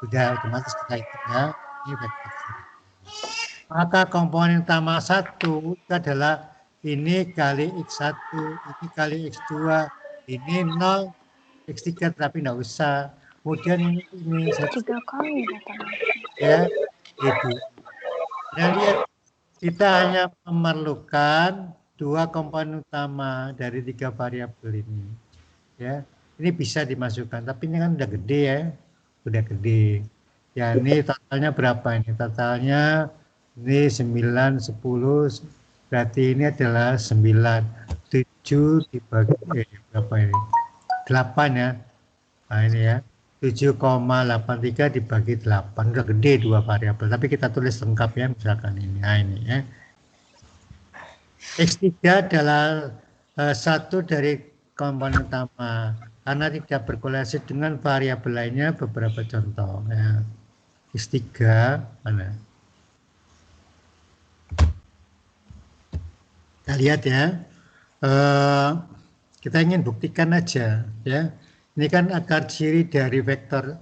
sudah otomatis kita hitung ya. Ini vektor ciri. Maka komponen utama 1 itu adalah ini kali X1, ini kali X2, ini 0, X3 tapi enggak usah. Kemudian ini 3 kali datang. ya, itu. Nah, lihat kita hanya memerlukan 2 komponen utama dari 3 variabel ini. Ya, ini bisa dimasukkan, tapi ini kan udah gede ya, udah gede. Ya, ini totalnya berapa ini? Totalnya ini 9, 10, berarti ini adalah 9, 7 dibagi berapa ini? 8 ya. Nah ini ya, 7,83 dibagi 8, udah gede 2 variabel, tapi kita tulis lengkap ya, misalkan ini. Nah ini ya. X3 adalah satu dari komponen utama, karena tidak berkorelasi dengan variabel lainnya. Beberapa contoh ya. X3 mana? Kita lihat ya, kita ingin buktikan aja ya. Ini kan akar ciri dari vektor,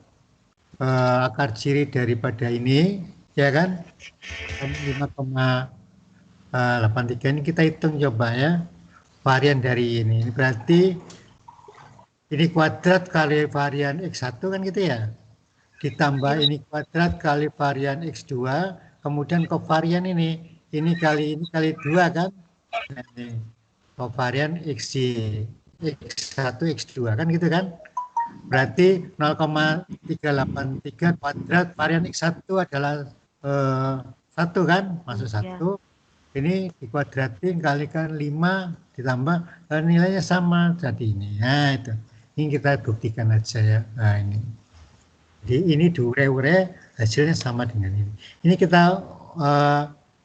akar ciri daripada ini, ya kan? 5,83 ini kita hitung coba ya, varian dari ini. Berarti ini kuadrat kali varian X1 kan gitu ya. Ditambah ini kuadrat kali varian X2, kemudian kovarian ini kali 2 kan? Ini kovarian X1, X2 kan gitu kan? Berarti 0,383 kuadrat varian X1 adalah 1 kan? Masuk 1. Ini dikuadratin kalikan 5 ditambah nilainya sama jadi ini. Nah itu. Ini kita buktikan aja ya. Nah ini. Jadi ini diure-ure hasilnya sama dengan ini. Ini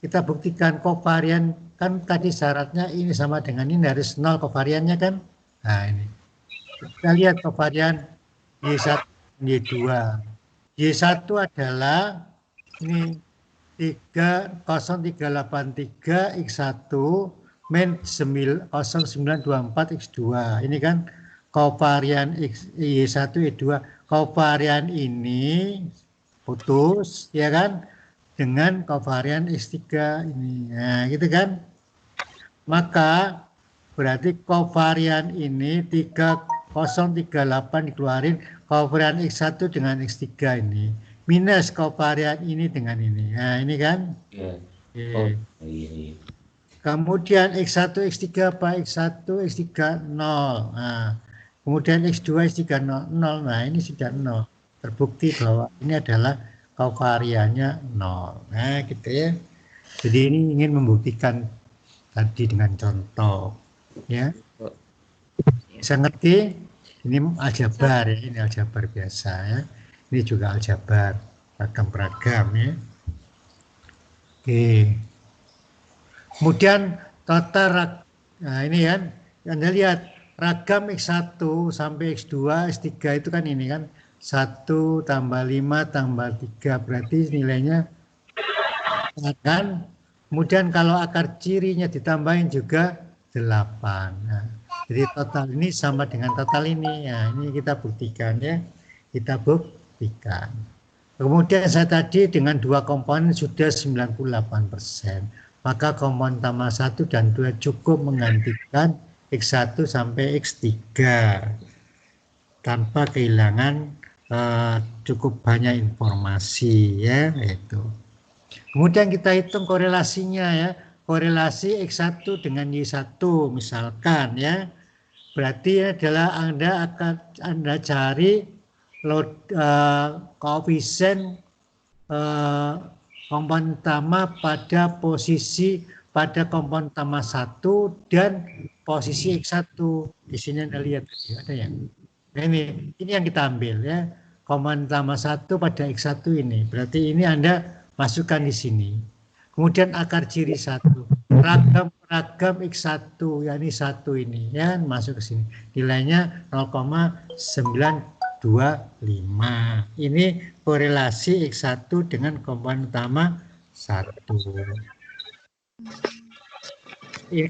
kita buktikan kovarian kan tadi syaratnya ini sama dengan ini, harus 0 kovariannya kan. Nah ini. Kita lihat kovarian Y1, Y2. Y1 adalah ini 0383 X1 min 0924 X2. Ini kan kovarian Y1 Y2. Kovarian ini putus ya kan dengan kovarian X3 ini. Nah, gitu kan? Maka berarti kovarian ini 3038 dikeluarin kovarian X1 dengan X3 ini minus kovarian ini dengan ini. Nah, ini kan? Ya. Oke. Iya. Kemudian X1, X3 apa? X1, X3 0. Nah, kemudian X2, X3 0. Nah, ini sudah 0. Terbukti bahwa ini adalah kovariannya 0. Nah, gitu ya. Jadi ini ingin membuktikan tadi dengan contoh. Ya. Bisa ngerti? Ini aljabar ya, ini aljabar biasa ya. Ini juga aljabar ragam-ragam ya. Oke. Kemudian total, nah ini kan, Anda lihat ragam X1 sampai X2, X3 itu kan ini kan 1 tambah 5 tambah 3, berarti nilainya kan. Kemudian kalau akar cirinya ditambahin juga 8. Nah, jadi total ini sama dengan total ini. Ya, ini kita buktikan ya. Kita buktikan. Kemudian saya tadi dengan 2 komponen sudah 98%. Maka komponen utama 1 dan 2 cukup menggantikan X1 sampai X3 tanpa kehilangan cukup banyak informasi ya itu. Kemudian kita hitung korelasinya ya, korelasi X1 dengan Y1 misalkan ya, berarti adalah Anda cari koefisien komponen utama pada posisi pada komponen utama 1 dan posisi X1. Di sini Anda lihat ada ya. Nah, ini yang kita ambil ya. Komponen utama 1 pada X1 ini. Berarti ini Anda masukkan di sini. Kemudian akar ciri 1. Ragam X1 yakni 1 ini ya masuk ke sini. Nilainya 0,925. Ini korelasi X1 dengan komponen utama 1.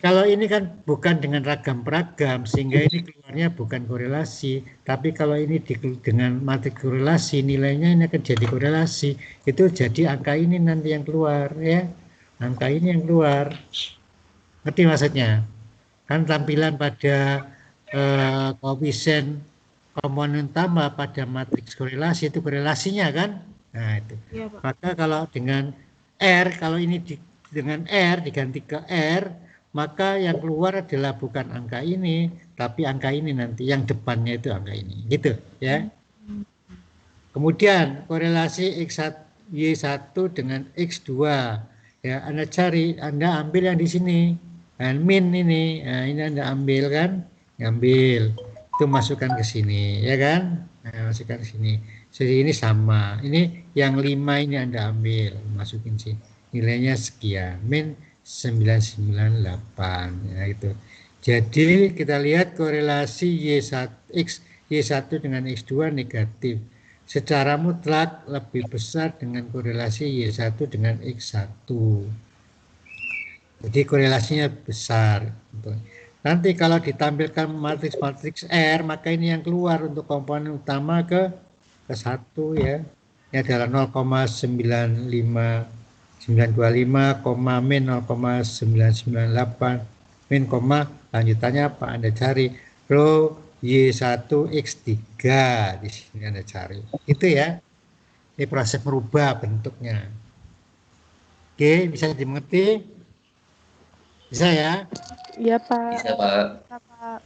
Kalau ini kan bukan dengan ragam peragam, sehingga ini keluarnya bukan korelasi. Tapi kalau ini dengan matriks korelasi, nilainya ini akan jadi korelasi. Itu jadi angka ini nanti yang keluar ya. Angka ini yang keluar. Ngerti maksudnya? Kan tampilan pada koefisien komponen utama pada matriks korelasi itu korelasinya kan? Nah itu. Iya, Pak. Maka kalau dengan R, kalau ini dengan R diganti ke R, maka yang keluar adalah bukan angka ini, tapi angka ini nanti, yang depannya itu angka ini, gitu ya. Kemudian korelasi X1, Y1 dengan X2, ya Anda cari, Anda ambil yang di sini, dan min ini, nah, ini Anda ambil kan, ambil, itu masukkan ke sini, ya kan, nah, masukkan ke sini. Jadi ini sama, ini yang 5 ini Anda ambil, masukin sini, nilainya sekian, min 998 ya itu. Jadi kita lihat korelasi Y1 dengan X2 negatif. Secara mutlak lebih besar dengan korelasi Y1 dengan X1. Jadi korelasinya besar. Nanti kalau ditampilkan matriks R, maka ini yang keluar untuk komponen utama ke 1 ya. Ini adalah 0,925, min 0,998, min koma lanjutannya apa Anda cari rho Y1 X3 di sini Anda cari. Itu ya. Ini proses merubah bentuknya. Oke, bisa dimengerti? Bisa ya? Iya, Pak. Bisa, Pak. Bisa, Pak.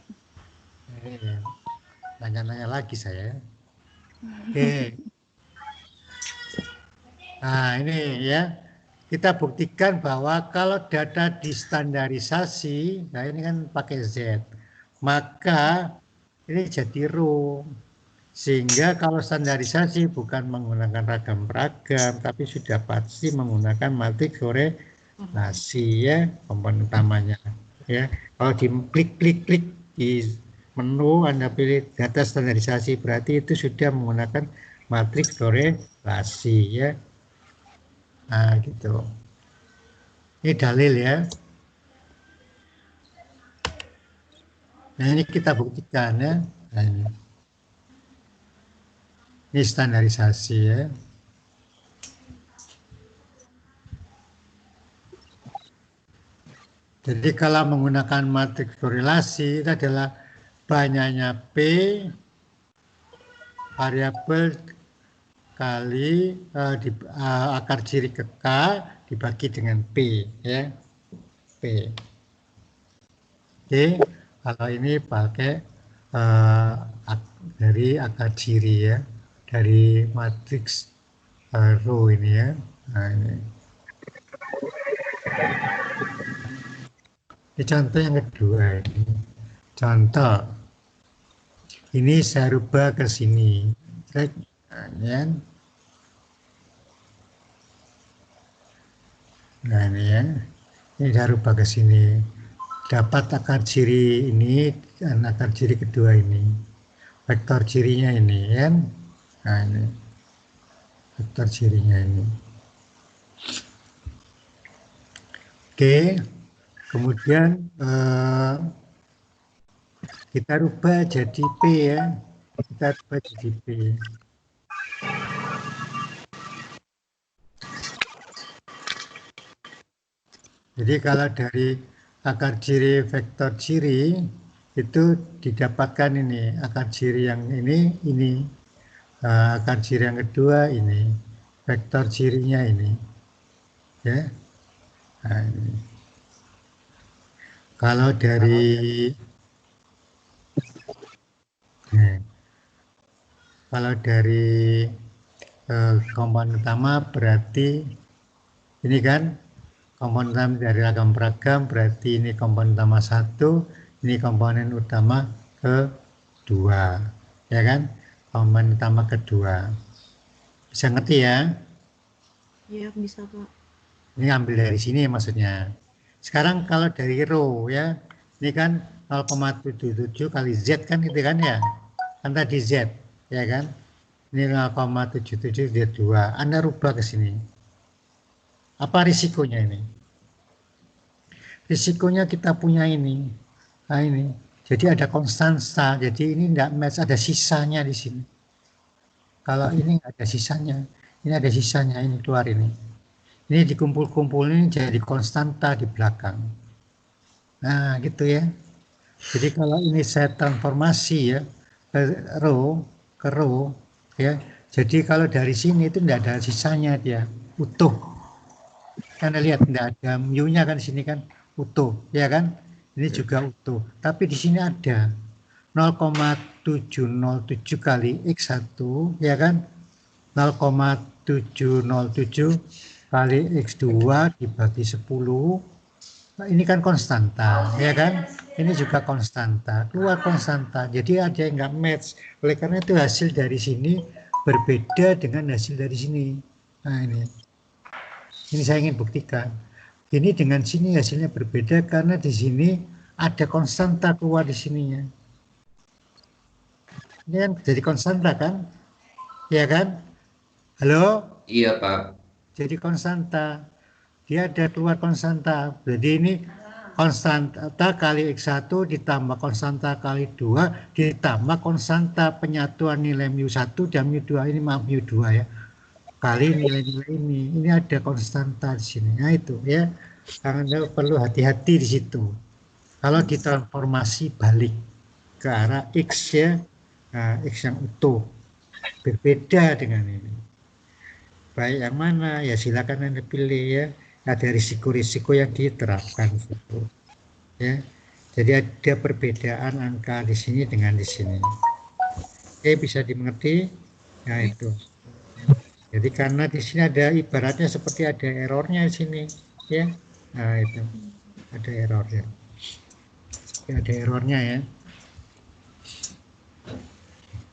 Nanya-nanya lagi saya. Oke. Nah, ini ya. Kita buktikan bahwa kalau data distandarisasi, nah ini kan pakai Z, maka ini jadi rho. Sehingga kalau standarisasi bukan menggunakan ragam peragam, tapi sudah pasti menggunakan matriks korelasi ya, komponen utamanya. Ya, kalau di klik di menu Anda pilih data standarisasi, berarti itu sudah menggunakan matriks korelasi ya. Nah, gitu. Ini dalil ya. Nah, ini kita buktikan ya. Nah, ini standarisasi ya. Jadi kalau menggunakan matriks korelasi itu adalah banyaknya P variabel kali akar ciri ke K dibagi dengan P ya. P. Oke, kalau ini pakai dari akar ciri ya, dari matriks rho ini ya. Nah, ini contoh yang kedua ini. Contoh ini saya rubah ke sini. Nah ini ya, ini saya rubah ke sini. Dapat akar ciri ini dan akar ciri kedua ini. Vektor cirinya ini ya. Nah ini vektor cirinya ini. Oke, kemudian kita rubah jadi P ya. Kita rubah jadi P. Jadi kalau dari akar ciri vektor ciri itu didapatkan ini akar ciri yang ini akar ciri yang kedua ini vektor cirinya ini ya. Nah, ini. Kalau dari komponen utama berarti ini kan komponen utama dari ragam beragam, berarti ini komponen utama 1, ini komponen utama kedua, ya kan? Komponen utama kedua. Bisa ngerti ya? Iya, bisa Pak. Ini ambil dari sini maksudnya. Sekarang kalau dari row ya, ini kan 0,77 kali Z kan gitu kan ya? Kan tadi Z, ya kan? Ini 0,77 Z2. Anda rubah ke sini. Apa risikonya ini? Risikonya kita punya ini. Nah ini. Jadi ada konstansa, jadi ini tidak match, ada sisanya di sini. Kalau ini nggak ada sisanya, ini ada sisanya, ini keluar ini. Ini dikumpul-kumpul ini jadi konstanta di belakang. Nah gitu ya. Jadi kalau ini saya transformasi ya ke row ya. Jadi kalau dari sini itu tidak ada sisanya dia, utuh. Anda lihat tidak ada mu-nya kan di sini kan utuh, ya kan? Ini juga utuh. Tapi di sini ada 0,707 kali X1 ya kan? 0,707 kali X2 dibagi 10. Nah, ini kan konstanta, ya kan? Ini juga konstanta, keluar konstanta. Jadi ada yang nggak match. Oleh karena itu hasil dari sini berbeda dengan hasil dari sini. Nah ini saya ingin buktikan. Ini dengan sini hasilnya berbeda karena di sini ada konstanta keluar di sininya. Ini kan jadi konstanta kan? Ya kan? Halo? Iya, Pak. Jadi konstanta. Dia ada keluar konstanta. Jadi ini konstanta kali X1 ditambah konstanta kali 2 ditambah konstanta penyatuan nilai mu1 dan mu2. Ini maaf mu2 ya. Kali nilai-nilai ini. Ini ada konstanta di sini. Nah itu ya. Anda perlu hati-hati di situ. Kalau ditransformasi balik ke arah X ya. Nah, X yang utuh. Berbeda dengan ini. Baik yang mana? Ya silakan Anda pilih ya. Ada risiko-risiko yang diterapkan itu. Ya. Jadi ada perbedaan angka di sini dengan di sini. Oke, bisa dimengerti? Nah, itu. Jadi karena di sini ada ibaratnya seperti ada errornya di sini, ya. Nah, itu. Ada errornya. Ada errornya ya.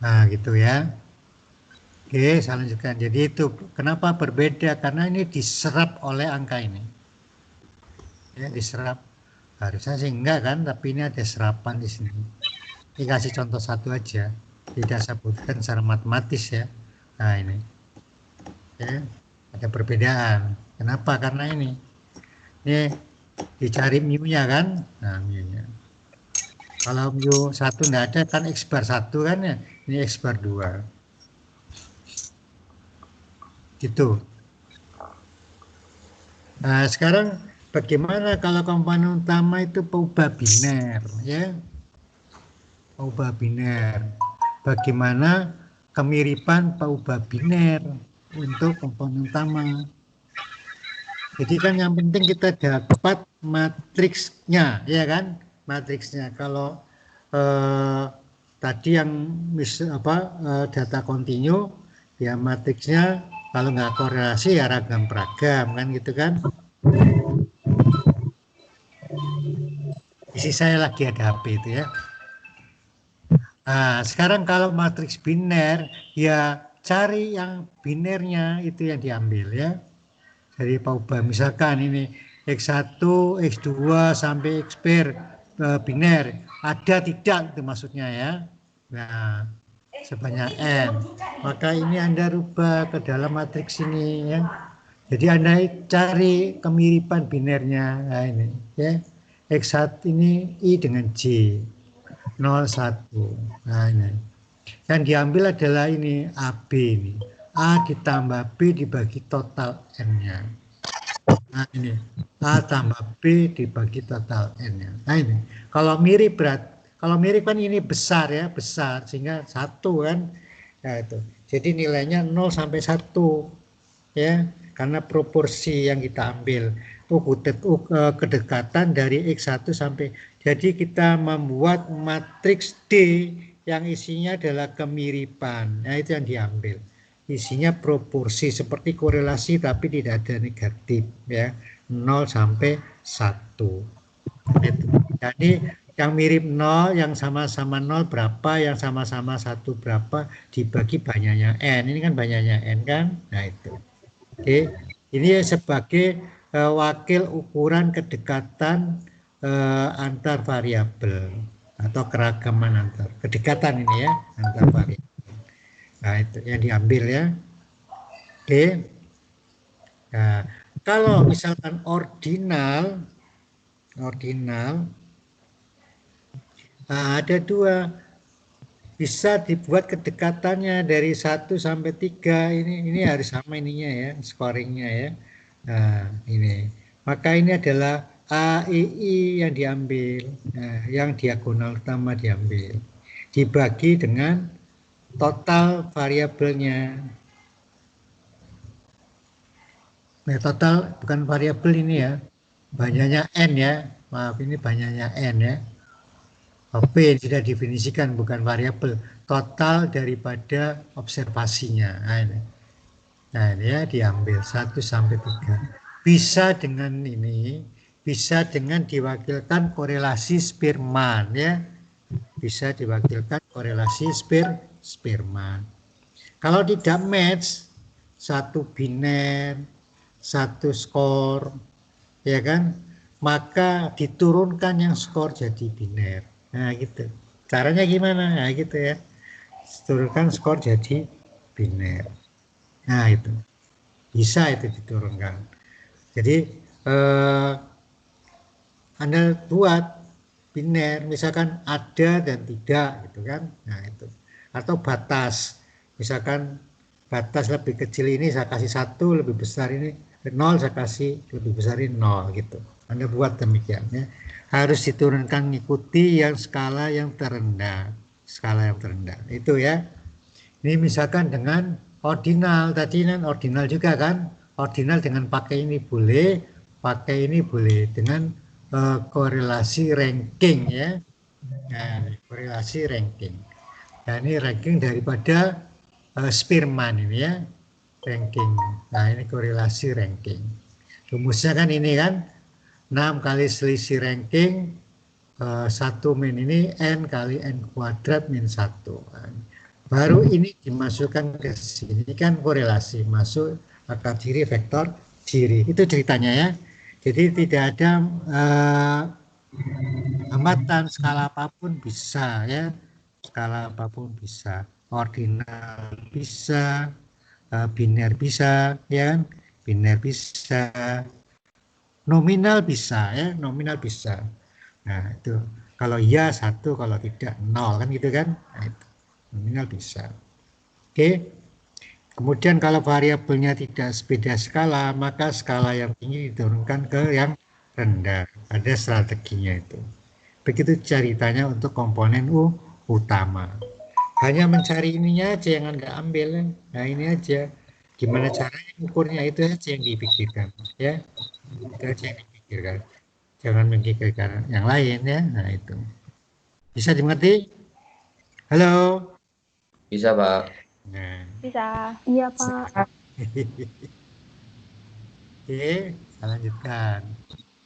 Nah, gitu ya. Oke, saya lanjutkan. Jadi itu kenapa berbeda? Karena ini diserap oleh angka ini. Ya, diserap. Harusnya sih enggak kan, tapi ini ada serapan di sini. Ini kasih contoh satu aja. Tidak sebutkan secara matematis ya. Nah, ini. Ya, ada perbedaan. Kenapa? Karena ini. Ini dicari mu-nya kan? Nah, mu-nya. Kalau mu 1 enggak ada kan X bar 1 kan ya. Ini X bar 2. Gitu. Nah, sekarang bagaimana kalau komponen utama itu peubah biner, ya? Peubah biner. Bagaimana kemiripan peubah biner untuk komponen utama? Jadi kan yang penting kita dapat matriksnya, ya kan? Matriksnya. Kalau tadi yang data kontinu, ya matriksnya. Kalau nggak korelasi ya ragam beragam kan gitu kan. Isi saya lagi ada HP itu ya. Nah sekarang kalau matriks biner ya cari yang binernya itu yang diambil ya. Dari peubah misalkan ini X1, X2 sampai X bar biner. Ada tidak itu maksudnya ya. Nah sebanyak N, maka ini Anda rubah ke dalam matriks ini ya. Jadi Anda cari kemiripan binernya. Nah ini ya. X1 ini I dengan J 01. Nah ini. Yang diambil adalah ini AB ini. A ditambah B dibagi total N-nya. Nah ini. A tambah B dibagi total N-nya. Nah ini. Kalau mirip kalau mirip kan ini besar ya, besar sehingga 1 kan. Ya itu. Jadi nilainya 0 sampai 1 ya, karena proporsi yang kita ambil. Kedekatan dari X1 sampai. Jadi kita membuat matriks D yang isinya adalah kemiripan. Nah, itu yang diambil. Isinya proporsi seperti korelasi tapi tidak ada negatif ya. 0 sampai 1. Itu. Jadi yang mirip 0, yang sama-sama 0 berapa, yang sama-sama 1 berapa, dibagi banyaknya n. Ini kan banyaknya n kan? Nah itu. Oke, ini sebagai wakil ukuran kedekatan antar variabel atau keragaman antar kedekatan ini ya antar variabel. Nah itu yang diambil ya. Oke. Nah, kalau misalkan ordinal ada dua, bisa dibuat kedekatannya dari 1 sampai 3. Ini harus sama ininya ya, scoringnya ya. Nah, ini. Maka ini adalah A, I, I yang diambil. Nah, yang diagonal utama diambil. Dibagi dengan total variabelnya. Nah, total bukan variabel ini ya. Banyaknya N ya. Maaf, ini banyaknya N ya. P yang sudah definisikan bukan variabel, total daripada observasinya. Nah ini ya diambil 1 sampai 3. Bisa dengan ini, bisa dengan diwakilkan korelasi Spearman ya. Bisa diwakilkan korelasi Spearman. Kalau tidak match, 1 biner, 1 skor, ya kan? Maka diturunkan yang skor jadi biner. Nah gitu. Caranya gimana? Nah gitu ya. Turunkan skor jadi biner. Nah itu. Bisa itu diturunkan. Jadi Anda buat biner, misalkan ada dan tidak gitu kan. Nah itu. Atau batas. Misalkan batas lebih kecil ini saya kasih 1, lebih besar ini 0 saya kasih lebih besar ini 0 gitu. Anda buat demikian ya. Harus diturunkan mengikuti yang skala yang terendah. Skala yang terendah. Itu ya. Ini misalkan dengan ordinal. Tadi kan ordinal juga kan. Ordinal dengan pakai ini boleh. Pakai ini boleh. Dengan korelasi ranking ya. Nah, korelasi ranking. Nah, ini ranking daripada Spearman ini ya. Ranking. Nah, ini korelasi ranking. Rumusnya kan ini kan. 6 kali selisih ranking 1 min ini n kali n kuadrat min 1. Baru ini dimasukkan ke sini kan korelasi masuk akar diri vektor diri. Itu ceritanya ya. Jadi tidak ada hambatan, skala apapun bisa ya. Skala apapun bisa. Ordinal bisa, biner bisa ya. Biner bisa. Nominal bisa ya, nominal bisa. Nah itu kalau iya 1, kalau tidak 0 kan gitu kan. Nah, itu. Nominal bisa. Oke. Kemudian kalau variabelnya tidak beda skala, maka skala yang tinggi diturunkan ke yang rendah. Ada strateginya itu. Begitu ceritanya untuk komponen utama. Hanya mencari ininya aja yang Anda ambil. Nah ini aja. Gimana caranya ukurnya itu aja yang dipikirkan ya. Itu aja yang dipikirkan. Jangan memikirkan yang lain ya. Nah itu. Bisa dimengerti? Halo? Bisa, Pak. Nah. Bisa. Iya, Pak. Oke, saya lanjutkan.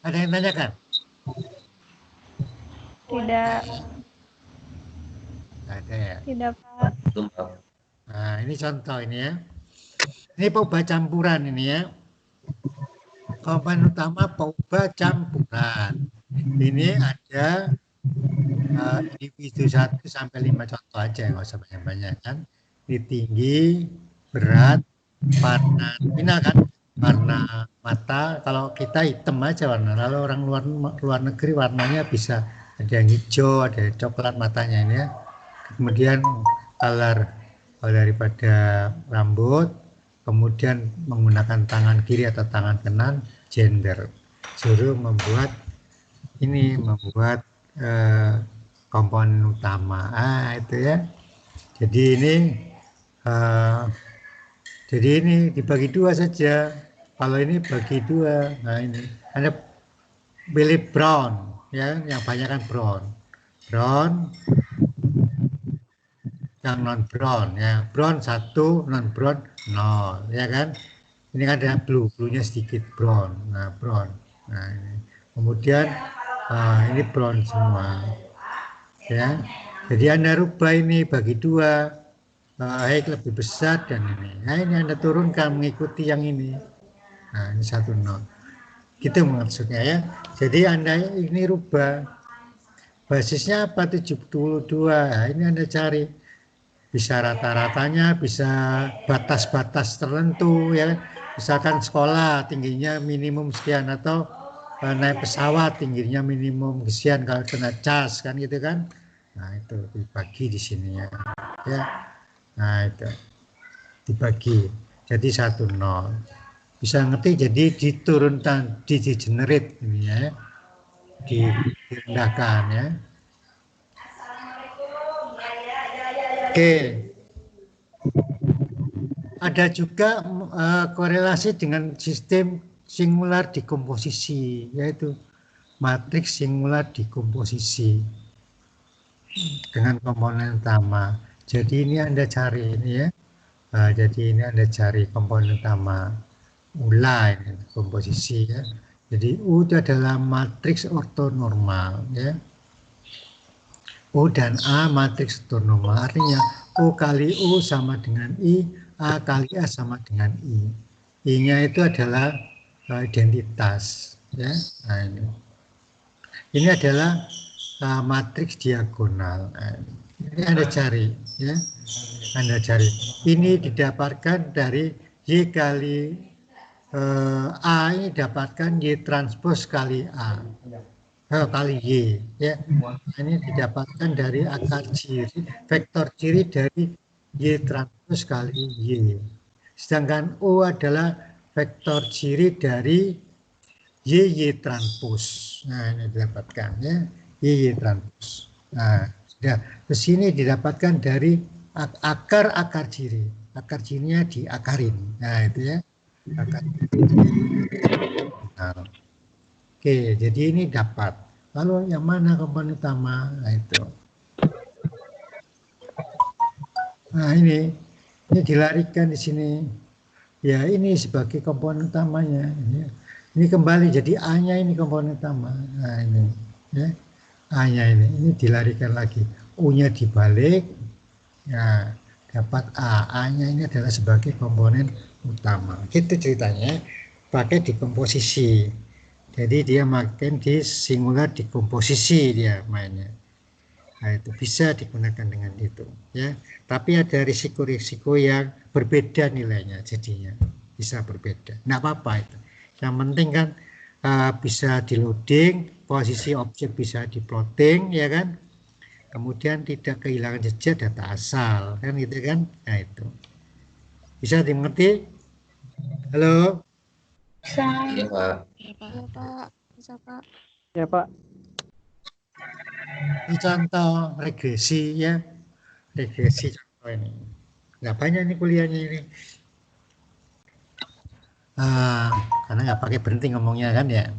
Ada yang tanyakan? Tidak. Ada ya? Tidak, Pak. Belum, Pak. Nah, ini contoh ini ya. Ini pauba campuran ini ya. Komponen utama pauba campuran. Ini ada individu 1 sampai 5 contoh aja, nggak usah banyak-banyak kan. Ini tinggi, berat, warna nominal kan, warna mata. Kalau kita hitam aja warna. Lalu orang luar negeri warnanya bisa ada yang hijau, ada coklat matanya ini ya. Kemudian color daripada rambut, kemudian menggunakan tangan kiri atau tangan kanan, gender. Suruh membuat komponen utama. Itu ya. Jadi ini dibagi 2 saja. Kalau ini bagi 2. Nah ini Anda pilih brown ya, yang banyak kan brown. Yang non brown ya. Brown 1, non brown 0 ya kan. Ini kan ada blue-nya sedikit brown. Nah, brown. Nah, ini. Kemudian ini brown semua. Ya. Jadi Anda rubah ini bagi dua. Baik lebih besar dan ini. Nah, ini Anda turunkan mengikuti yang ini. Nah, ini 1 0. Gitu maksudnya ya. Jadi Anda ini rubah. Basisnya apa? 72. Nah, ini Anda cari. Bisa rata-ratanya, bisa batas-batas tertentu ya. Misalkan sekolah tingginya minimum sekian, atau naik pesawat tingginya minimum sekian kalau kena cas kan gitu kan. Nah, itu dibagi di sini ya. Ya. Nah, itu dibagi. Jadi 1 0. Bisa ngerti, jadi diturunkan, di generate ini ya. Direndahkan ya. Oke. Ada juga korelasi dengan sistem singular dekomposisi, yaitu matriks singular dekomposisi dengan komponen utama. Jadi ini Anda cari ini ya. Jadi ini Anda cari komponen utama. Ula ini komposisi ya. Jadi U itu adalah matriks ortonormal ya. U dan A matriks ortonormal, artinya U kali U sama dengan I, A kali A sama dengan I. I-nya itu adalah identitas ya. Nah, ini adalah matriks diagonal. Nah, ini Anda cari ya. Anda cari. Ini didapatkan dari Y kali A, ini dapatkan Y transpos kali A. Kali Y ya. Ini didapatkan dari akar ciri, vektor ciri dari Y transpos kali Y. Sedangkan U adalah vektor ciri dari Y transpos. Nah, ini didapatkan ya, Y transpos. Nah, sudah ke sini didapatkan dari akar ciri. Akar cirinya diakarin. Nah, itu ya. Akar. Nah. Oke, jadi ini dapat. Lalu yang mana komponen utama? Nah, itu. Nah, ini dilarikan di sini. Ya, ini sebagai komponen utamanya. Ini kembali jadi A-nya ini komponen utama. Nah, ini ya. A-nya ini dilarikan lagi. U-nya dibalik. Nah, dapat A. A-nya ini adalah sebagai komponen utama. Gitu ceritanya. Pakai dekomposisi. Jadi dia makin di singular dekomposisi dia mainnya. Nah, itu bisa digunakan dengan itu ya. Tapi ada risiko-risiko yang berbeda nilainya, jadinya bisa berbeda. Nggak apa-apa itu. Yang penting kan bisa di loading, posisi objek bisa di plotting ya kan. Kemudian tidak kehilangan jejak data asal kan gitu kan. Nah, itu bisa dimengerti. Halo. Bisa. Iya, Pak. Iya, Pak. Bisa, Pak. Ya Pak. Ini contoh regresi ya. Regresi contoh ini. Nggak banyak nih kuliahnya ini. Karena nggak pakai berhenti ngomongnya kan ya.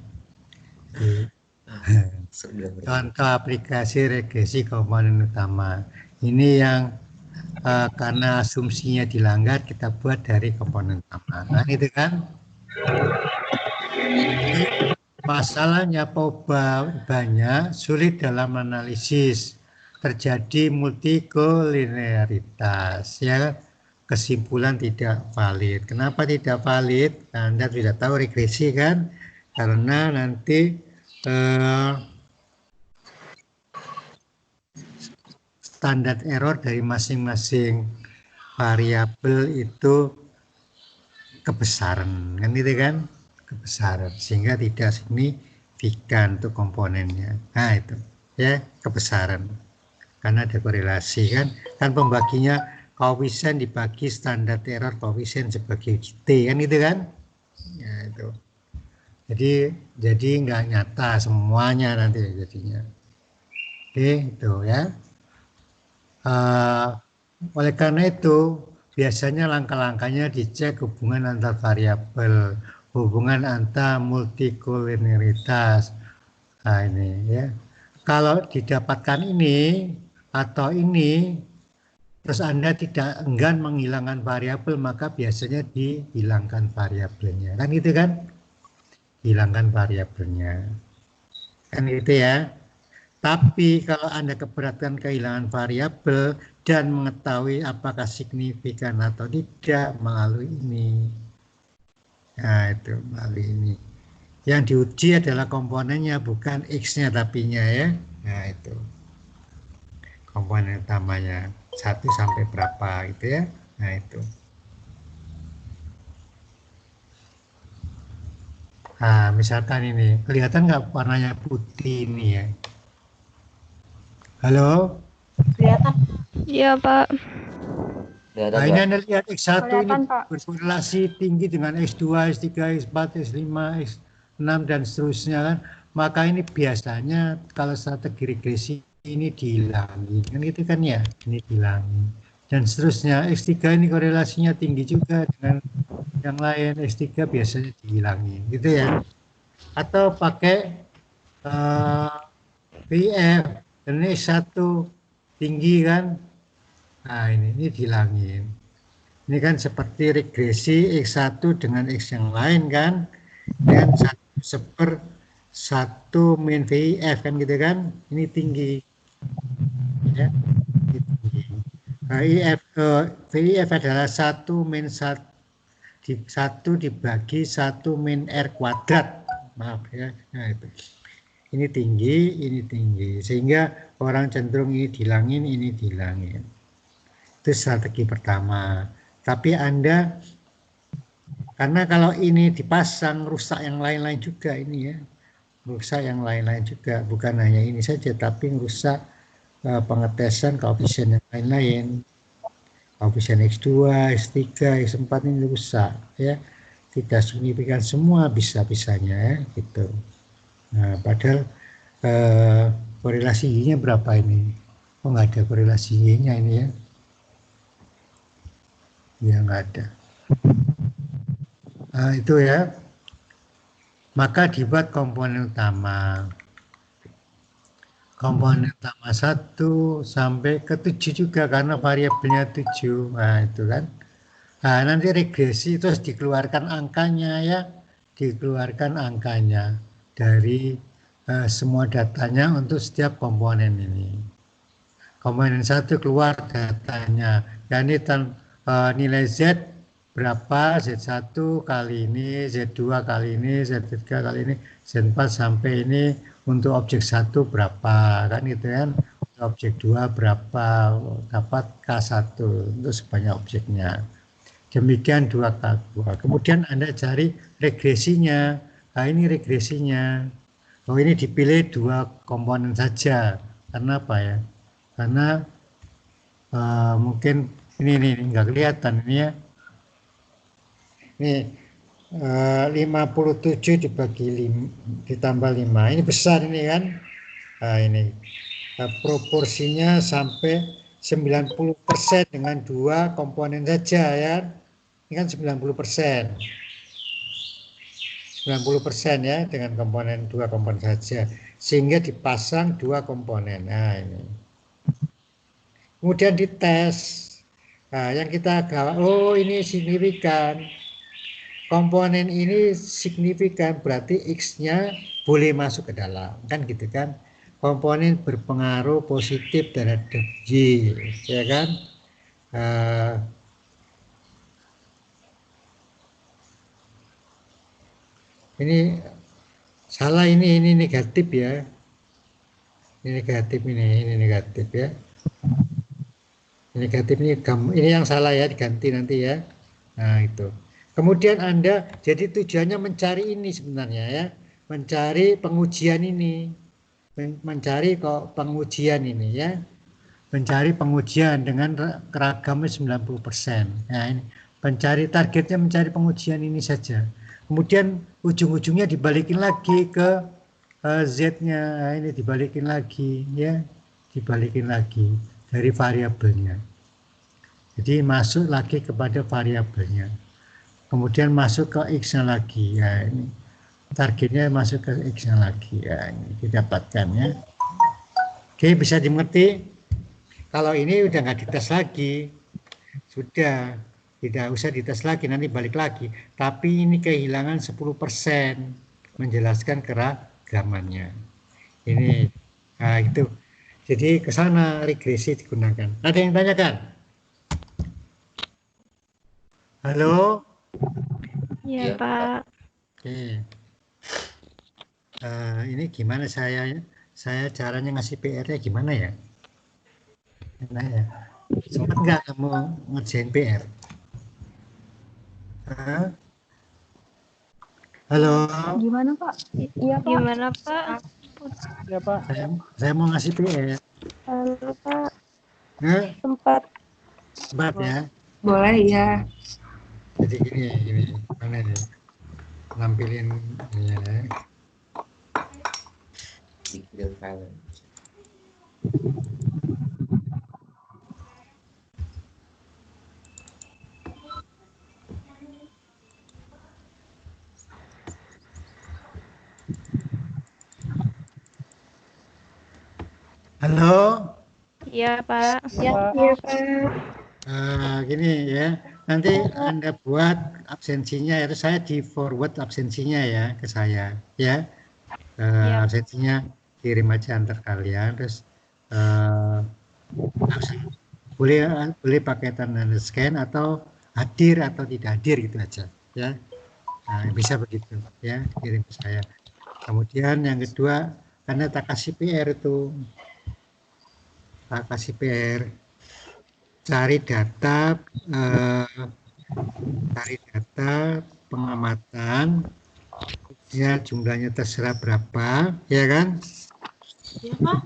Contoh aplikasi regresi komponen utama. Ini yang karena asumsinya dilanggar kita buat dari komponen utama. Nah, itu kan. Masalahnya banyak sulit dalam analisis, terjadi multikolinearitas ya, kesimpulan tidak valid. Kenapa tidak valid? Anda sudah tahu regresi kan, karena nanti standar error dari masing-masing variabel itu kebesaran kan itu kan, kebesaran sehingga tidak signifikan untuk komponennya. Nah itu ya, kebesaran karena ada korelasi kan pembaginya koefisien dibagi standar error koefisien sebagai T kan itu kan ya, itu jadi nggak nyata semuanya nanti jadinya. Oke itu ya. Oleh karena itu biasanya langkah-langkahnya dicek hubungan antar variabel, hubungan antar multikolinearitas. Nah ini ya. Kalau didapatkan ini atau ini terus Anda tidak enggan menghilangkan variabel, maka biasanya dihilangkan variabelnya. Kan gitu kan? Hilangkan variabelnya. Kan gitu ya. Tapi kalau Anda keberatan kehilangan variabel dan mengetahui apakah signifikan atau tidak melalui ini. Nah, itu melalui ini. Yang diuji adalah komponennya, bukan X-nya tapinya ya. Nah, itu. Komponen utamanya 1 sampai berapa gitu ya. Nah, itu. Nah, misalkan ini, kelihatan nggak warnanya putih ini ya? Halo? Kelihatan. Iya, Pak. Kelihatan, Nah, ini Pak. Anda lihat X1 Kelihatan, ini Pak. berkorelasi tinggi dengan X2, X3, X4, X5, X6, dan seterusnya kan. Maka ini biasanya kalau strategi regresi ini dihilangin. Kan gitu kan ya? Ini dihilangin. Dan seterusnya, X3 ini korelasinya tinggi juga dengan yang lain, X3 biasanya dihilangin. Gitu ya. Atau pakai VF, dan ini X1 tinggi kan. Nah, ini dihilangin. Ini kan seperti regresi X1 dengan X yang lain kan. Dan 1/1 min VIF kan gitu kan. Ini tinggi. Ya, ini tinggi. VIF adalah 1 min 1 dibagi 1 min R kuadrat. Maaf ya. Nah, itu. Ini tinggi. Sehingga orang cenderung ini dihilangin, ini dihilangin. Itu strategi pertama. Tapi Anda, karena kalau ini dipasang rusak yang lain-lain juga ini ya, rusak yang lain-lain juga, bukan hanya ini saja, tapi rusak pengetesan koefisien yang lain-lain, koefisien X2, X3, X4 ini rusak ya, tidak signifikan semua bisa-bisanya ya, gitu. Nah, padahal korelasi Y-nya berapa ini? Oh, nggak ada korelasi Y-nya ini ya. Ya, nggak ada. Nah, itu ya. Maka dibuat komponen utama. Komponen utama 1 sampai ke 7 juga karena variabelnya 7. Nah, itu kan. Nah, nanti regresi terus dikeluarkan angkanya ya. Dikeluarkan angkanya dari semua datanya untuk setiap komponen ini. Komponen 1 keluar datanya. Dan ini nilai Z berapa, Z1 kali ini, Z2 kali ini, Z3 kali ini, Z4 sampai ini untuk objek 1 berapa, kan gitu kan. Objek 2 berapa, dapat K1 untuk sebanyak objeknya. Demikian 2K2. Kemudian Anda cari regresinya. Nah, ini regresinya. Oh, ini dipilih 2 komponen saja. Karena apa ya? Karena mungkin ini nggak kelihatan ini ya. Ini 57 dibagi 5, ditambah 5. Ini besar ini kan. Nah, ini proporsinya sampai 90% dengan 2 komponen saja ya. Ini kan 90%. 90% ya dengan komponen 2 komponen saja. Sehingga dipasang 2 komponen. Nah, ini. Kemudian dites. Nah, yang kita gawat, oh ini signifikan. Komponen ini signifikan, berarti X-nya boleh masuk ke dalam. Kan gitu kan. Komponen berpengaruh positif terhadap Y. Ya kan. Ini salah, ini negatif ya. Ini negatif, ini negatif ya. Negatif ini yang salah ya, diganti nanti ya. Nah, itu. Kemudian Anda, jadi tujuannya mencari ini sebenarnya ya. Mencari pengujian ini. Mencari kok pengujian ini ya. Mencari pengujian dengan keragamnya 90%. Nah, ini mencari targetnya, mencari pengujian ini saja. Kemudian ujung-ujungnya dibalikin lagi ke Z-nya. Nah, ini dibalikin lagi ya. Dibalikin lagi dari variabelnya. Jadi masuk lagi kepada variabelnya. Kemudian masuk ke X-nya lagi. Ya, ini targetnya masuk ke X-nya lagi. Ya, ini didapatkan ya. Oke, bisa dimengerti? Kalau ini udah nggak dites lagi, sudah tidak usah dites lagi, nanti balik lagi. Tapi ini kehilangan 10% menjelaskan keragamannya. Ini, nah itu. Jadi ke sana regresi digunakan. Ada yang tanyakan? Halo? Iya, Iya, Pak. Oke. Ini gimana saya caranya ngasih PR-nya gimana ya? Enak ya? Sempat nggak kamu ngerjain PR? Hah? Halo? Gimana, Pak? Iya, Pak. Gimana Pak? Ya Pak. Saya mau ngasih PR. Halo, Pak. Hah? Sempat. Sempat ya? Boleh ya. Jadi gini, mana nih? Nampilin ini ya. Dikirim file. Halo? Iya, Pak. Pak. Iya, Pak. Gini ya, nanti Anda buat absensinya, itu saya di forward absensinya ya ke saya ya. Iya. Absensinya kirim aja antar kalian, terus boleh pakai tanda scan atau hadir atau tidak hadir gitu aja ya. Nah, bisa begitu ya, kirim ke saya. Kemudian yang kedua, karena tak kasih PR itu, tak kasih PR, cari data pengamatan ya, jumlahnya terserah berapa ya kan Iya Pak.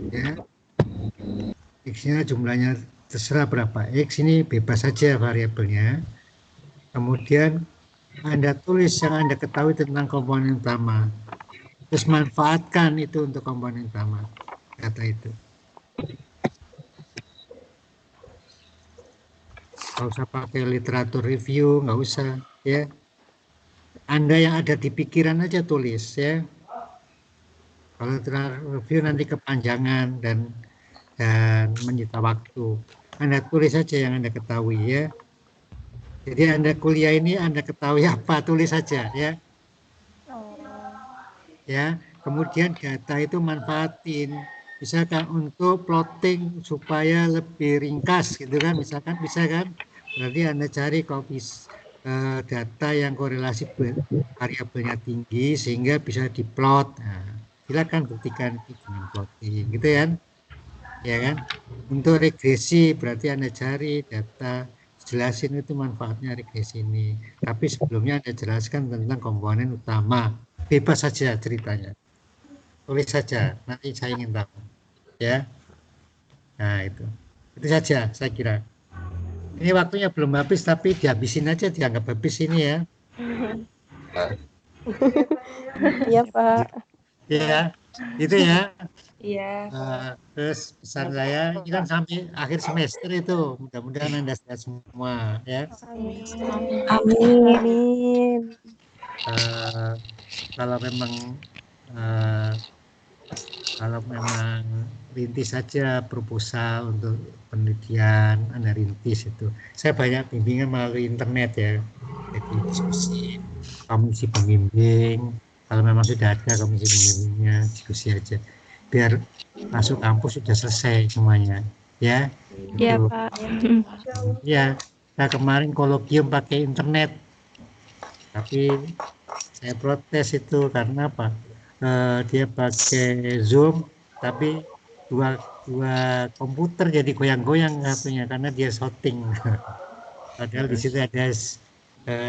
ya, X-nya jumlahnya terserah berapa, X ini bebas saja variabelnya. Kemudian Anda tulis yang Anda ketahui tentang komponen utama, terus manfaatkan itu untuk komponen utama data itu. Nggak usah pakai literatur review, nggak usah ya. Anda yang ada di pikiran aja tulis ya. Kalau literatur review nanti kepanjangan dan menyita waktu. Anda tulis saja yang Anda ketahui ya. Jadi Anda kuliah ini Anda ketahui apa, tulis saja ya. Ya, kemudian data itu manfaatin. Misalkan untuk plotting supaya lebih ringkas gitu kan, misalkan bisa kan? Berarti Anda cari data yang korelasi variabelnya tinggi sehingga bisa diplot. Nah, silakan buktikan dengan plotting gitu kan. Ya kan? Untuk regresi berarti Anda cari data, jelasin itu manfaatnya regresi ini. Tapi sebelumnya Anda jelaskan tentang komponen utama. Bebas saja ceritanya. Tulis saja, nanti saya ingin tahu. Ya. Nah, itu. Itu saja saya kira. Ini waktunya belum habis tapi dihabisin aja, dianggap habis ini ya. Iya, Pak. Ya. Itu ya. Iya. Terus pesan saya ini kan sampai akhir semester itu, mudah-mudahan Anda sehat semua ya. Amin. Kalau memang rintis saja proposal untuk penelitian, Anda rintis itu. Saya banyak bimbingan melalui internet ya, jadi diskusi komisi pembimbing. Kalau memang sudah ada komisi pembimbingnya, diskusi aja. Biar masuk kampus sudah selesai semuanya, ya. Iya, Itu. Pak. Ya, saya kemarin kolokium pakai internet, tapi saya protes itu karena apa? Dia pakai Zoom, tapi dua komputer jadi goyang-goyang satunya karena dia shooting. Padahal di situ ada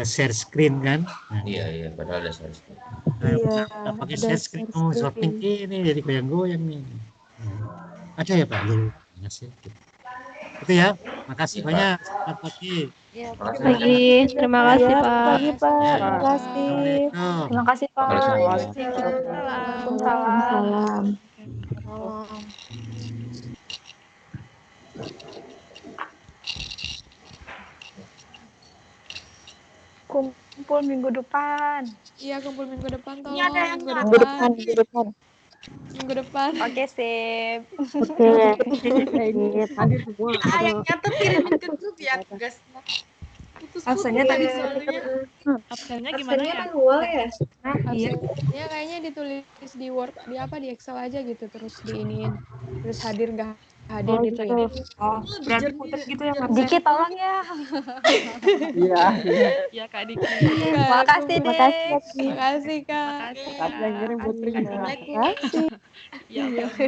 share screen kan. Nah, Iya, padahal ada share screen. Iya, pakai ada share screen, share shooting screen. ini jadi goyang-goyang nih. Ada ya Pak? Itu ya. Makasih Iya, banyak. Selamat pagi. Iya, Makasih. Pagi. Terima kasih, Iya, Pak. pagi, Pak. Ya. Terima kasih. Assalamualaikum. Terima kasih, Pak. Waalaikumsalam. Waalaikumsalam. Kumpul minggu depan. Iya, kumpul minggu depan tolong. Ini ada yang Minggu Minggu depan, minggu depan. minggu depan. Oke, sip. Oke. Ini hadir semua. Yang nyatet kirimin ke grup ya tugasnya. Absennya tadi soalnya. Absennya gimana ya? Iya. Ya kayaknya ditulis di Word, di Excel aja gitu, terus diiniin. Terus hadir nggak hadir Oh, gitu gitu. ya. Oh, berarti putus gitu ya Marcel? Diki tolong ya. Iya. Ya Kak Diki. Makasih, Dek. Makasih, ya, Ki. Makasih Kak. Makasih Kak yang ngirim Putri. Makasih. Ya, oke.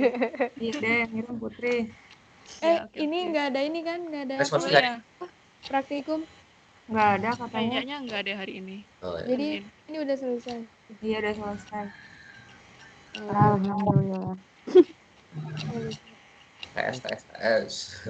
Iya deh, ngirim Putri. oke, Ini oke. nggak ada ini kan? Nggak ada Respons Oh nggak ya, praktikum. Nggak ada katanya. kayaknya nggak ada hari ini. Oh, ya. Jadi ini udah selesai. Iya udah selesai. Alhamdulillah. PS.